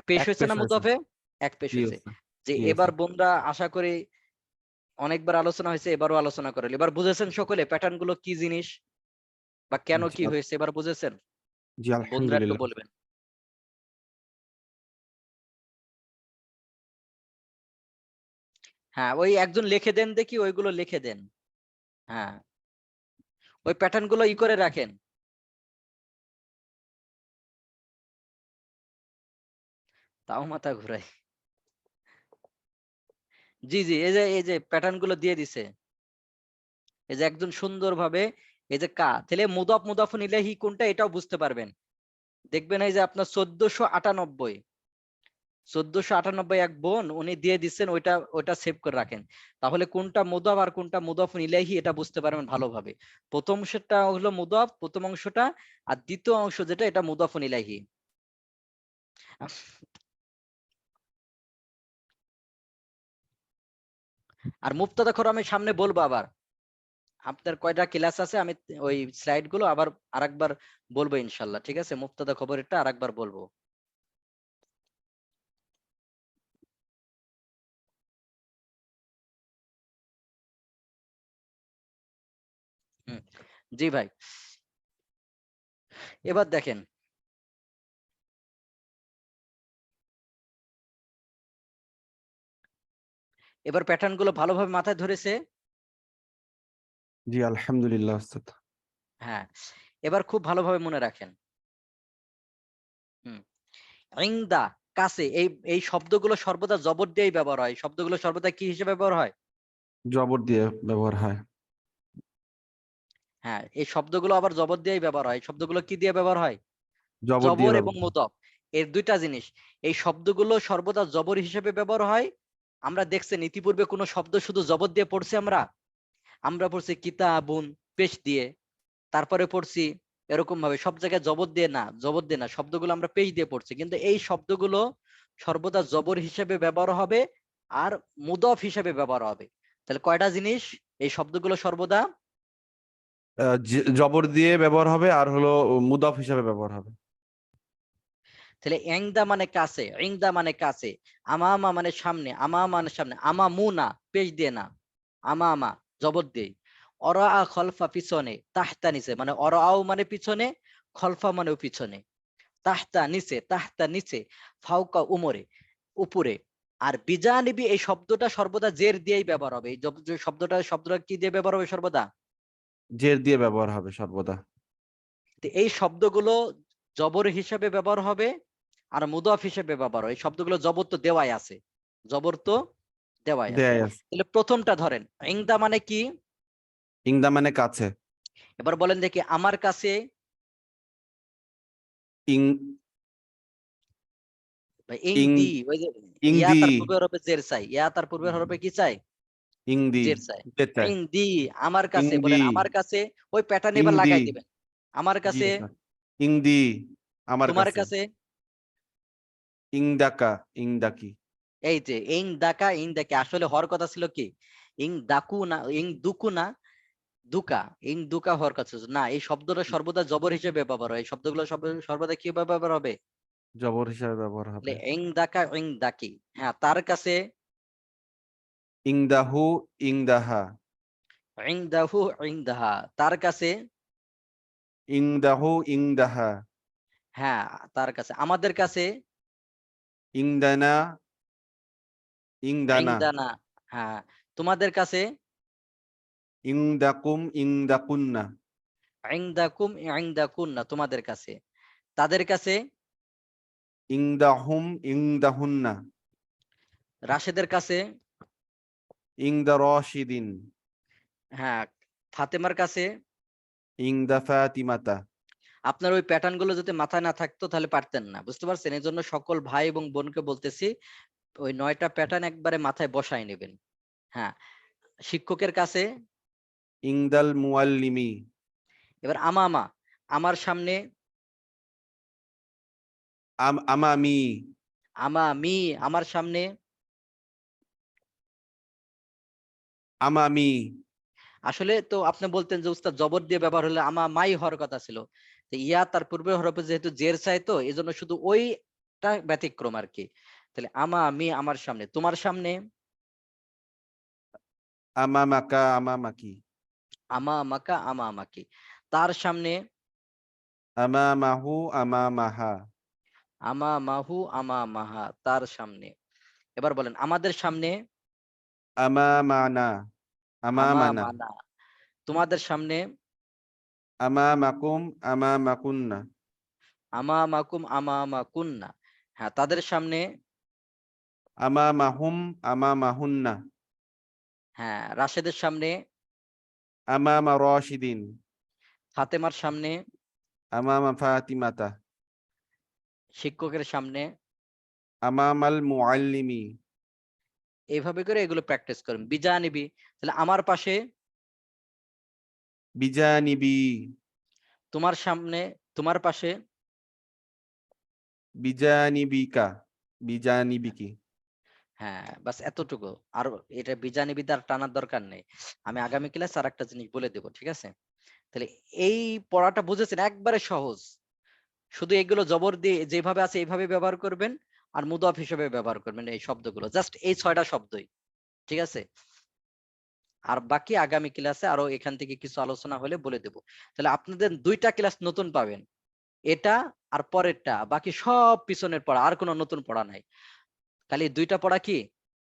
পেশ এক হয়েছে পেশ না হয়েছে। মুদাফে, এক পেশ জি হয়েছে। ওস্তাদ। যে জি এবার ওস্তাদ। বোনরা আশা করি অনেকবার আলোচনা হয়েছে, এবারও আলোচনা করেন, এবার বুঝেছেন সকলে প্যাটার্ন গুলো কি জিনিস বা কেন জি কি হয়েছে, এবার বুঝেছেন? জি বন্ধুরা একটু আলহামদুলিল্লাহ। বলবেন। হ্যাঁ, ওই একজন লিখে দেন দেখি, ওইগুলো লিখে দেন। হ্যাঁ, ওই প্যাটার্ন গুলো ই করে রাখেন। তাও মাথা ঘুরাই। জি জি, এই যে প্যাটার্ন গুলো দিয়ে দিছে, এই যে একজন সুন্দরভাবে, এই যে কা, তাহলে মুদাফ মুদাফুন ইলাইহি কোনটা এটাও বুঝতে পারবেন। দেখবেন এই যে আপনার 1498, 1498 এক বোন উনি দিয়ে দিচ্ছেন, ওইটা ওইটা সেভ করে রাখেন। তাহলে কোনটা মুদাফ আর কোনটা মুদাফুন ইলাইহি এটা বুঝতে পারবেন ভালোভাবে। প্রথম অংশটা হলো মুদাফ, প্রথম অংশটা, আর দ্বিতীয় অংশ যেটা এটা মুদাফুন ইলাইহি। আর মুবতাদা খবর আমি সামনে বলবো আবার, আপনার কয়টা ক্লাস আছে আমি ওই স্লাইড গুলো আবার আরেকবার বলবো ইনশাল্লাহ, ঠিক আছে? মুবতাদা খবরটা আরেকবার বলবো। হুম, জি ভাই, এবার দেখেন, এবার প্যাটার্ন গুলো ভালোভাবে মাথায় ধরেছে। জি আলহামদুলিল্লাহ ওস্তাদ। হ্যাঁ, এবার খুব ভালোভাবে মনে রাখেন। হুম, ইনদা, কাছে, এই এই শব্দগুলো সর্বদা জবর দিয়েই ব্যবহার হয়। শব্দগুলো সর্বদা কি হিসেবে ব্যবহার হয়? জবর দিয়ে ব্যবহার হয়। হ্যাঁ, এই শব্দগুলো আবার জবর দিয়েই ব্যবহার হয়। শব্দগুলো কি দিয়ে ব্যবহার হয়? জবর দিয়ে জবর এবং ব্যবহার। মুদফ, এর দুইটা জিনিস। এই শব্দগুলো সর্বদা জবর হিসেবে ব্যবহার হয়। আমরা দেখছেন ইতিপূর্বে কোন শব্দ শুধু জবর দিয়ে পড়ছি আমরা? আমরা পড়ছি কিতাবুন পেশ দিয়ে, তারপরে পড়ছি এরকম ভাবে, সব জায়গায় জবর দিয়ে না, জবর দিয়ে না, শব্দগুলো আমরা পেশ দিয়ে পড়ছি। কিন্তু এই শব্দগুলো সর্বদা জবর হিসেবে ব্যবহার হবে আর মুদফ হিসেবে ব্যবহার হবে। তাহলে কয়টা জিনিস এই শব্দগুলো সর্বদা? জবর দিয়ে ব্যবহার হবে আর হলো মুদাফ হিসাবে ব্যবহার হবে। তাহলে এংদা মানে কাছে, ইংদা মানে কাছে, আমামা মানে সামনে, আমা মানে সামনে, আমামু না পেশ দিয়ে না, আমামা জবর দিয়ে। অরা খলফা পিছনে, তাহতা নিচে, মানে অরাও মানে পিছনে, খলফা মানেও পিছনে, তাহতা নিচে, তাহতা নিচে, ফাউকা উমরে উপরে। আর বিজানিবি এই শব্দটা সর্বদা জের দিয়েই ব্যবহার হবে। এই শব্দটা কি দিয়ে ব্যবহার হবে সর্বদা? জের দিয়ে ব্যবহার হবে সর্বদা। তো এই শব্দগুলো জবর হিসেবে ব্যবহার হবে আর মুদাফ হিসেবে ব্যবহার হয়। এই শব্দগুলো জবর তো দেওয়াই আছে, জবর তো দেওয়াই আছে। দেয় আছে। তাহলে প্রথমটা ধরেন, ইংদা মানে কি? ইংদা মানে কাছে। এবার বলেন দেখি, আমার কাছে। ইং ইং ইংদি, ওই যে ইয়া ইংদি তার পূর্বে হরফে জের চাই, ইয়া তার পূর্বে হরফে কি চাই? ইংদি জের চাই। যেটাই ইংদি আমার কাছে, ইংদি বলেন আমার কাছে, ওই প্যাটার্ন এবার ইংদি। লাগাই দিবেন। আমার জি কাছে, স্যার। ইংদি আমার তোমার কাছে। কাছে। ইংদাকা ইংদাকি। এই যে ইং দাকা, ইং দাকে আসলে হওয়ার কথা ছিল কি ইং দাকু না, ইং দুকু না, দুকা, ইং দুকা হওয়ার কথা ছিল না। এই শব্দটা সর্বদা জবর হিসেবে ব্যবহার হয়। এই শব্দগুলো সর্বদা কি ব্যবহার হবে? জবর হিসাবে ব্যবহার তাহলে হবে। ইং দাকা, ইং দাকি। হ্যাঁ, তার কাছে। ইংদাহু ইংদাহা। ইং দাহু, ইং দাহা, তার কাছে। ইংদাহু ইংদাহা। হ্যাঁ, তার কাছে। আমাদের কাছে। ইংদানা ইং ইংদানা। দানা। হ্যাঁ, তোমাদের কাছে। ইংদাকুম ইংদাকুন্না। ইং দাকুম, ইং দাকুন্না, তোমাদের কাছে। তাদের কাছে। ইংদাহুম ইংদাহুন্না। রাশেদের কাছে। ইংদা রশিদিন। হ্যাঁ, ফাতেমার কাছে। ইংদা ফাতিমাতা। আপনার ওই প্যাটার্ন গুলো যদি মাথায় না থাকতো তাহলে পারতেন না, বুঝতে পারছেন? এই জন্য সকল ভাই এবং বোনকে বলতেছি, ওই 9টা প্যাটার্ন একবারে মাথায় বসায় নেবেন। হ্যাঁ, শিক্ষকের কাছে। ইংদাল মুআল্লিমি। এবার আমামা, আমার সামনে। আমামি। আমামি, আমার সামনে। আমামি। আসলে তো আপনি বলতেন যে উস্তাদ জবর দিয়ে ব্যবহার হলে আমা মাই হওয়ার কথা ছিল। তো ইয়া তার পূর্বে হরফে যেহেতু জের চাই, তো এই জন্য শুধু ওইটা ব্যতিক্রম আর কি। তাহলে আমা আমি, আমার সামনে, তোমার সামনে। আমামাকা আমামাকি। আমা আমাকা, আমা আমাকি, তার সামনে। আমামাহু আমামাহা। আমা মাহু, আমা মাহা, তার সামনে। এবার বলেন আমাদের সামনে। আমামানা আমা আমামানা। মানা, তোমাদের সামনে। আমামাকুম আমামাকুন্না। আমা মাকুম, আমা মাকুন্না। হ্যাঁ, তাদের সামনে। আমামাহুম আমামাহুন্না। হ্যাঁ, রাশেদের সামনে। আমামা রশিদিন। ফাতেমার সামনে। আমামা ফাতিমাতা। শিক্ষকের সামনে। আমামাল মুআল্লিমি। এইভাবে করে এগুলো প্র্যাকটিস করুন। বিজানিবি, তাহলে আমার পাশে। বিজানিবি। তোমার সামনে, তোমার পাশে। বিজানিবিকা বিজানিবিকি। হ্যাঁ, বাস এতটুকু। আর এটা বিজানিবি আর টানার দরকার নেই। আমি আগামী ক্লাস আর একটা জিনিস বলে দেবো, ঠিক আছে? তাহলে এই পড়াটা বুঝেছেন, একবারে সহজ। শুধু এগুলো জবর দিয়ে যেভাবে আছে এইভাবে ব্যবহার করবেন আর মুদাফ হিসেবে ব্যবহার করবেন এই শব্দগুলো, জাস্ট এই 6টা শব্দই, ঠিক আছে? আর বাকি আগামী ক্লাসে আরো এখান থেকে কিছু আলোচনা হলে বলে দেব। তাহলে আপনাদের 2টা ক্লাস নতুন পাবেন, এটা আর পরেরটা। বাকি সব পিছনের পড়া, আর কোনো নতুন পড়া নাই। খালি 2টা পড়া কি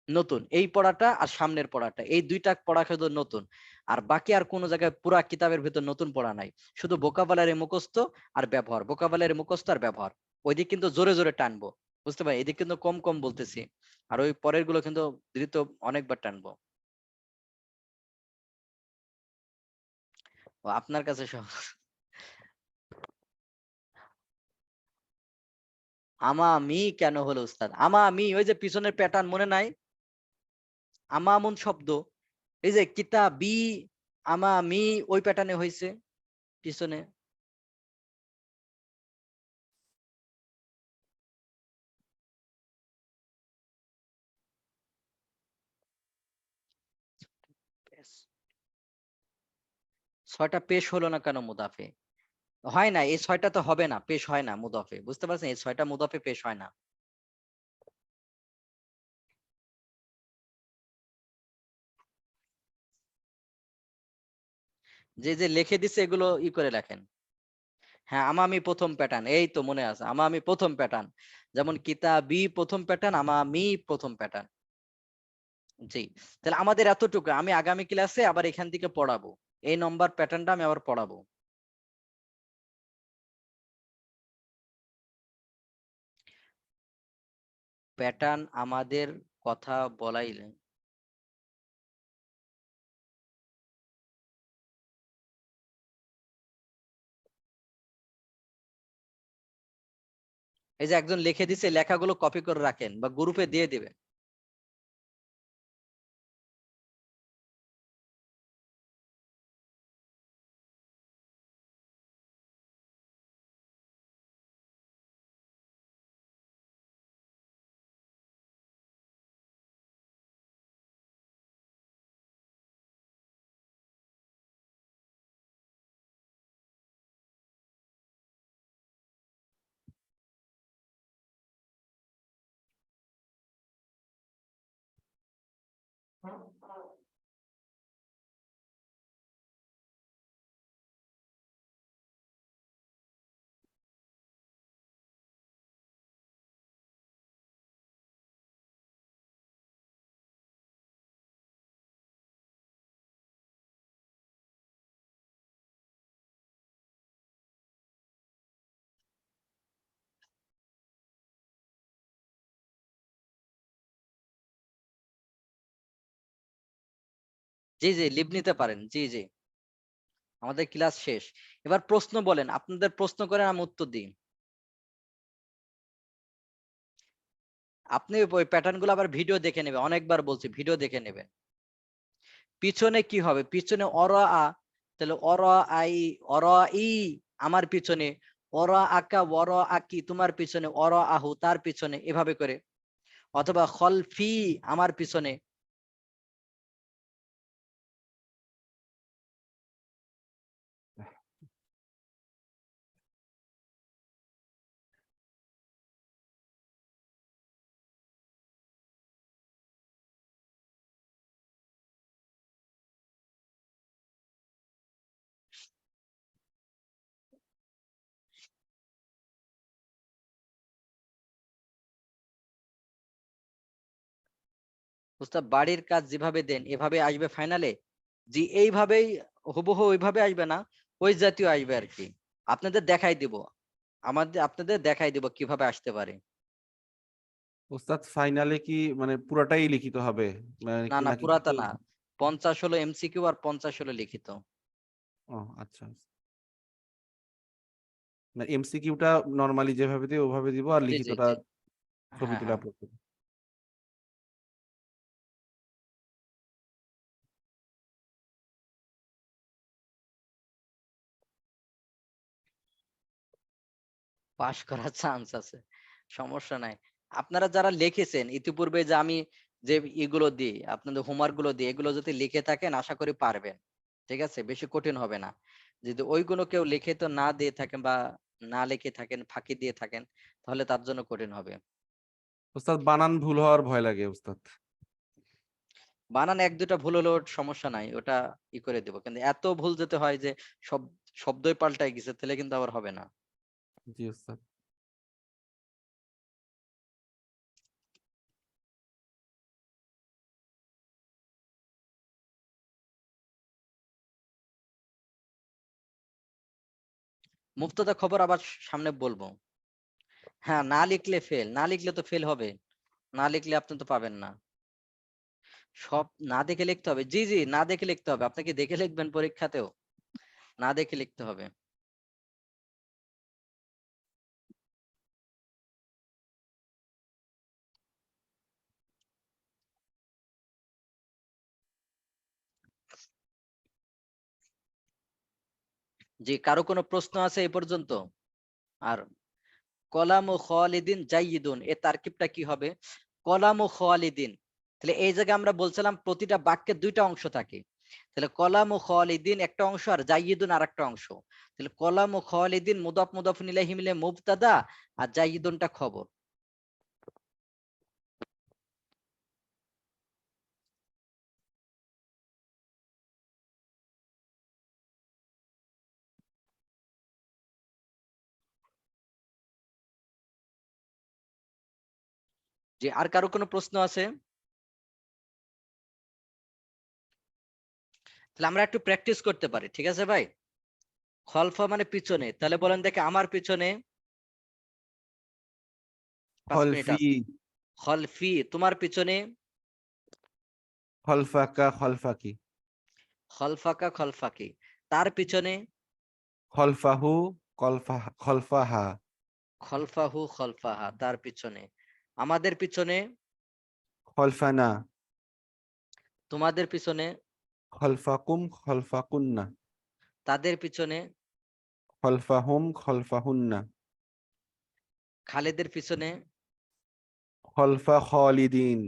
নতুন, এই পড়াটা আর সামনের পড়াটা, এই 2টা পড়া শুধু নতুন। আর বাকি আর কোনো জায়গায় পুরা কিতাবের ভিতর নতুন পড়া নাই। শুধু ভোকাবুলারি মুখস্থ আর ব্যবহার, ভোকাবুলারি মুখস্থ আর ব্যবহার। ওইদিক কিন্তু জোরে জোরে টানবো, বুঝতে পারি? এদিক কিন্তু কম কম বলতেছি। আর ওই পরের গুলো কিন্তু দ্রুত অনেকবার টানবো। ও, আপনার কাছে সহজ। আমামি কেন হলো উস্তাদ? আমামি ওই যে পিছনের প্যাটার্ন মনে নাই? আমামুন শব্দ, এই যে কিতাবি, আমামি ওই প্যাটার্নে হয়েছে পিছনে। ছয়টা পেশ হলো না কেন মুদাফে? হয় না, এই ছয়টা তো হবে না, পেশ হয় না মুদাফে, বুঝতে পারছেন? এই ছয়টা মুদাফে পেশ হয় না। যে যে লিখে দিছে এগুলো ই করে লেখেন। হ্যাঁ, আমি প্রথম প্যাটার্ন, এই তো মনে আছে, আমি প্রথম প্যাটার্ন। যেমন কিতাবি প্রথম প্যাটার্ন, আমি প্রথম প্যাটার্ন। জি, তাহলে আমাদের এতটুকু, আমি আগামী ক্লাসে আবার এখান থেকে পড়াবো, এই নম্বর প্যাটার্নটা আমি আবার পড়াবো। প্যাটার্ন আমাদের কথা বলাইলে, এই যে একজন লিখে দিছে, লেখাগুলো কপি করে রাখেন বা গ্রুপে দিয়ে দিবেন। জি জি, লিভ নিতে পারেন। জি জি, আমাদের ক্লাস শেষ। এবার প্রশ্ন বলেন, আপনাদের প্রশ্ন করেন, আমি উত্তর দিই। আপনি ওই প্যাটার্ন গুলো আবার ভিডিও দেখে নেবেন, অনেকবার বলছি ভিডিও দেখে নেবেন। পিছনে কি হবে? পিছনে অরা, তাহলে অরা ই আমার পিছনে, অরা আকা ওর আকি তোমার পিছনে, অর আহু তার পিছনে, এভাবে করে। অথবা খলফি আমার পিছনে। উস্তাদ বাড়ির কাজ যেভাবে দেন এভাবে আসবে ফাইনালে? জি, এইভাবেই হুবহু ওইভাবে আসবে না, ওই জাতীয় আসবে আর কি। আপনাদের দেখাই দিব, আপনাদের দেখাই দিব কিভাবে আসতে পারে। ওস্তাদ ফাইনালে কি মানে পুরাটাই লিখিত হবে না না, নাকি পুরাটা কিছু? না, 50 হলো এমসিকিউ আর 50 হলো লিখিত। ও আচ্ছা, না এমসিকিউটা নরমালি যেভাবে দিই ওভাবে দিব, আর জি জি লিখিতটা জি, ছবি হ্যাঁ তুলে হ্যাঁ। আপলোড করব। পাশ করার চান্স আছে, সমস্যা নাই। আপনারা যারা লিখেছেন ইতিপূর্বে, যে আমি যে এগুলো দিই, আপনাদের হোমওয়ার্ক গুলো দিই, এগুলো যদি লিখে থাকেন আশা করি পারবেন। ঠিক আছে, বেশি কঠিন হবে না। যদি ওইগুলো কেউ লিখে তো না দিয়ে থাকেন বা না লিখে থাকেন, ফাঁকি দিয়ে থাকেন, তাহলে তার জন্য কঠিন হবে। ওস্তাদ বানান ভুল হওয়ার ভয় লাগে ওস্তাদ। বানান এক দুটা ভুল হলেও সমস্যা নাই, ওটা ই করে দেবো, কিন্তু এত ভুল যেতে হয় যে সব শব্দই পাল্টাই গেছে, তাহলে কিন্তু আবার হবে না। জি ওস্তাদ। মুফতদা খবর আবার সামনে বলবো। হ্যাঁ, না লিখলে ফেল, না লিখলে তো ফেল হবে, না লিখলে আপনি তো পাবেন না। সব না দেখে লিখতে হবে, জি জি, না দেখে লিখতে হবে। আপনি কি দেখে লিখবেন পরীক্ষাতেও? না দেখে লিখতে হবে। জি, কারো কোনো প্রশ্ন আছে এই পর্যন্ত? আর কলামু খালিদিন জাইয়িদুন, এর তারকিবটা কি হবে? কলামু খালিদিন, তাহলে এই জায়গায় আমরা বলছিলাম প্রতিটা বাক্যের দুইটা অংশ থাকে। তাহলে কলামু খালিদিন একটা অংশ আর জাইয়িদুন আর একটা অংশ। তাহলে কলামু খালিদিন মুদাফ মুদাফ ইলাইহি মিলে মুবতাদা আর জাইয়িদুনটা খবর। যে আর কারো কোনো প্রশ্ন আছে? তাহলে আমরা একটু প্র্যাকটিস করতে পারি, ঠিক আছে ভাই? খলফা মানে পিছনে, তাহলে বলেন দেখে আমার পিছনে 5 মিনিট খলফি, আছে। খলফি তোমার পিছনে। খলফাকা, খলফাকি। খলফাকা খলফাকি তার পিছনে। খলফাহু, খলফাহা। খলফাহু খলফাহা তার পিছনে। আমাদের পিছনে। খলফানা। তোমাদের পিছনে। খলফাকুম, খলফাকুন্না। তাদের পিছনে। খলফাহুম, খলফাহুন্না। খালেদের পিছনে। খলফা খালিদিন।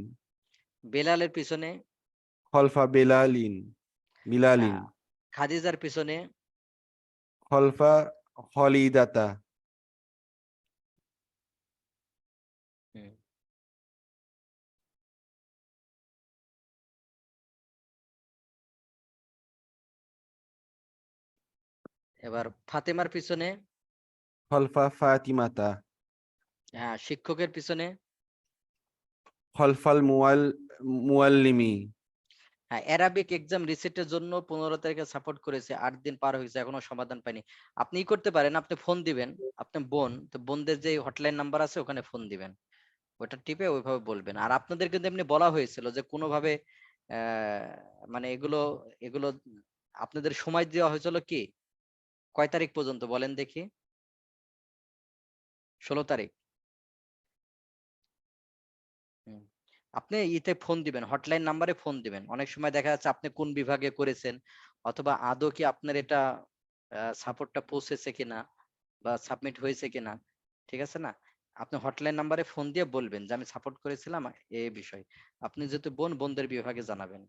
বেলালের পিছনে। খলফা বেলালিন, বিলালিন। আহ, খাদিজার পিছনে। খলফা খলিদাতা। হুম, এবার ফাতেমার পিছনে। খলফা ফাতিমাতা। হ্যাঁ, শিক্ষকের পিছনে। খলফাল মুয়াল্লিমি। হ্যাঁ, অ্যারাবিক এক্সাম রিসেটের জন্য 15 তারিখে সাপোর্ট করেছে, 8 দিন পার হয়েছে, এখনো সমাধান পাইনি। আপনি ই করতে পারেন, আপনি ফোন দিবেন। আপনি বোন তো, বোনদের যে হটলাইন নাম্বার আছে ওখানে ফোন দিবেন, ওটা টিপে ওইভাবে বলবেন। আর আপনাদের কিন্তু এমনি বলা হয়েছিল যে কোনোভাবে মানে এগুলো এগুলো আপনাদের সময় দেওয়া হয়েছিল কি, কয় তারিখ পর্যন্ত বলেন দেখি? 16 তারিখ। হুম। আপনি ইতে ফোন দিবেন, হটলাইন নাম্বারে ফোন দিবেন। অনেক সময় দেখা যাচ্ছে আপনি কোন বিভাগে করেছেন, অথবা আদৌ কি আপনার এটা সাপোর্টটা পৌঁছেছে কিনা বা সাবমিট হয়েছে কিনা, ঠিক আছে না? আপনি হটলাইন নাম্বারে ফোন দিয়ে বলবেন যে আমি সাপোর্ট করেছিলাম এই বিষয়। আপনি যেহেতু বোন, বোনদের বিভাগে জানাবেন।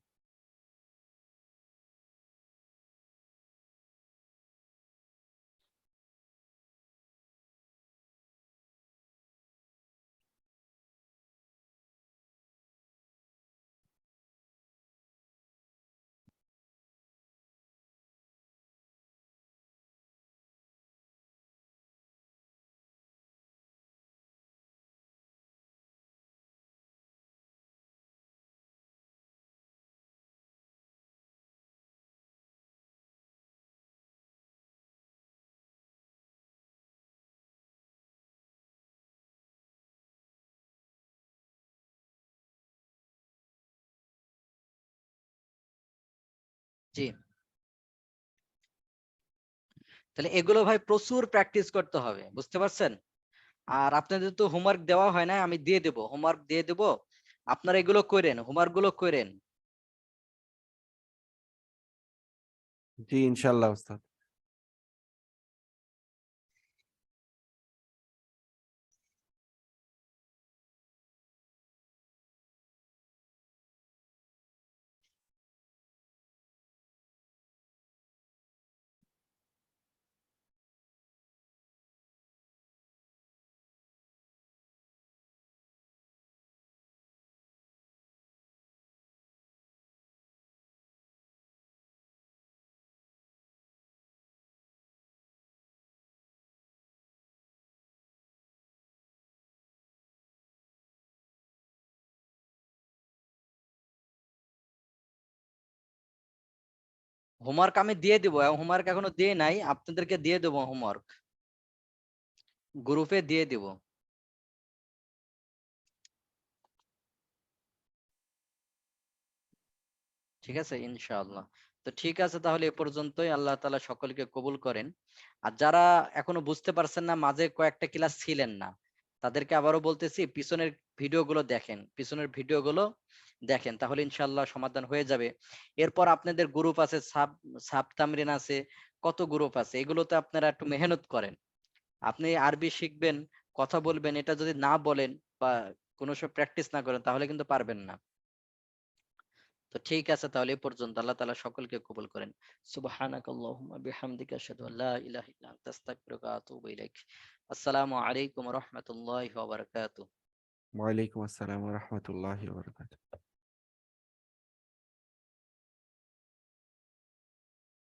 জি, তাহলে এগুলো ভাই প্রচুর প্র্যাকটিস করতে হবে, বুঝতে পারছেন? আর আপনাদের তো হোমওয়ার্ক দেওয়া হয় না, আমি দিয়ে দেবো, হোমওয়ার্ক দিয়ে দেবো। আপনারা এগুলো করেন, হোমওয়ার্ক গুলো করেন। জি ইনশাল্লাহ উস্তাদ। হোমওয়ার্ক আমি দিয়ে দেবো, হোমওয়ার্ক এখনো দিয়ে নাই, আপনাদেরকে দিয়ে দেবো হোমওয়ার্ক, গ্রুপে দিয়ে দিব। ঠিক আছে ইনশাআল্লাহ। তো ঠিক আছে, তাহলে এ পর্যন্তই। আল্লাহ তাআলা সকলকে কবুল করেন। আর যারা এখনো বুঝতে পারছেন না, মাঝে কয়েকটা ক্লাস ছিলেন না, তাদেরকে আবারও বলতেছি পিছনের ভিডিওগুলো দেখেন, পিছনের ভিডিওগুলো দেখেন, তাহলে ইনশাআল্লাহ সমাধান হয়ে যাবে। এরপর আপনাদের গ্রুপ আছে, সাব সাব তামরিন আছে, কত গ্রুপ আছে, এগুলোতে আপনারা একটু মেহনত করেন। আপনি আরবি শিখবেন, কথা বলবেন, এটা যদি না বলেন বা কোনো সময় প্র্যাকটিস না করেন তাহলে কিন্তু পারবেন না। তো ঠিক আছে, তাহলে এই পর্যন্ত। আল্লাহ তাআলা সকলকে কবুল করেন। সুবহানাকাল্লাহুম্মা বিহামদিকা আশহাদু আল্লা ইলাহা ইল্লা আনতা আস্তাগফিরুকা ওয়া আতুবু ইলাইক। আসসালামু আলাইকুম ওয়া রাহমাতুল্লাহি ওয়া বারাকাতুহু। ওয়ালাইকুম আসসালাম ওয়া রাহমাতুল্লাহি ওয়া বারাকাতুহু।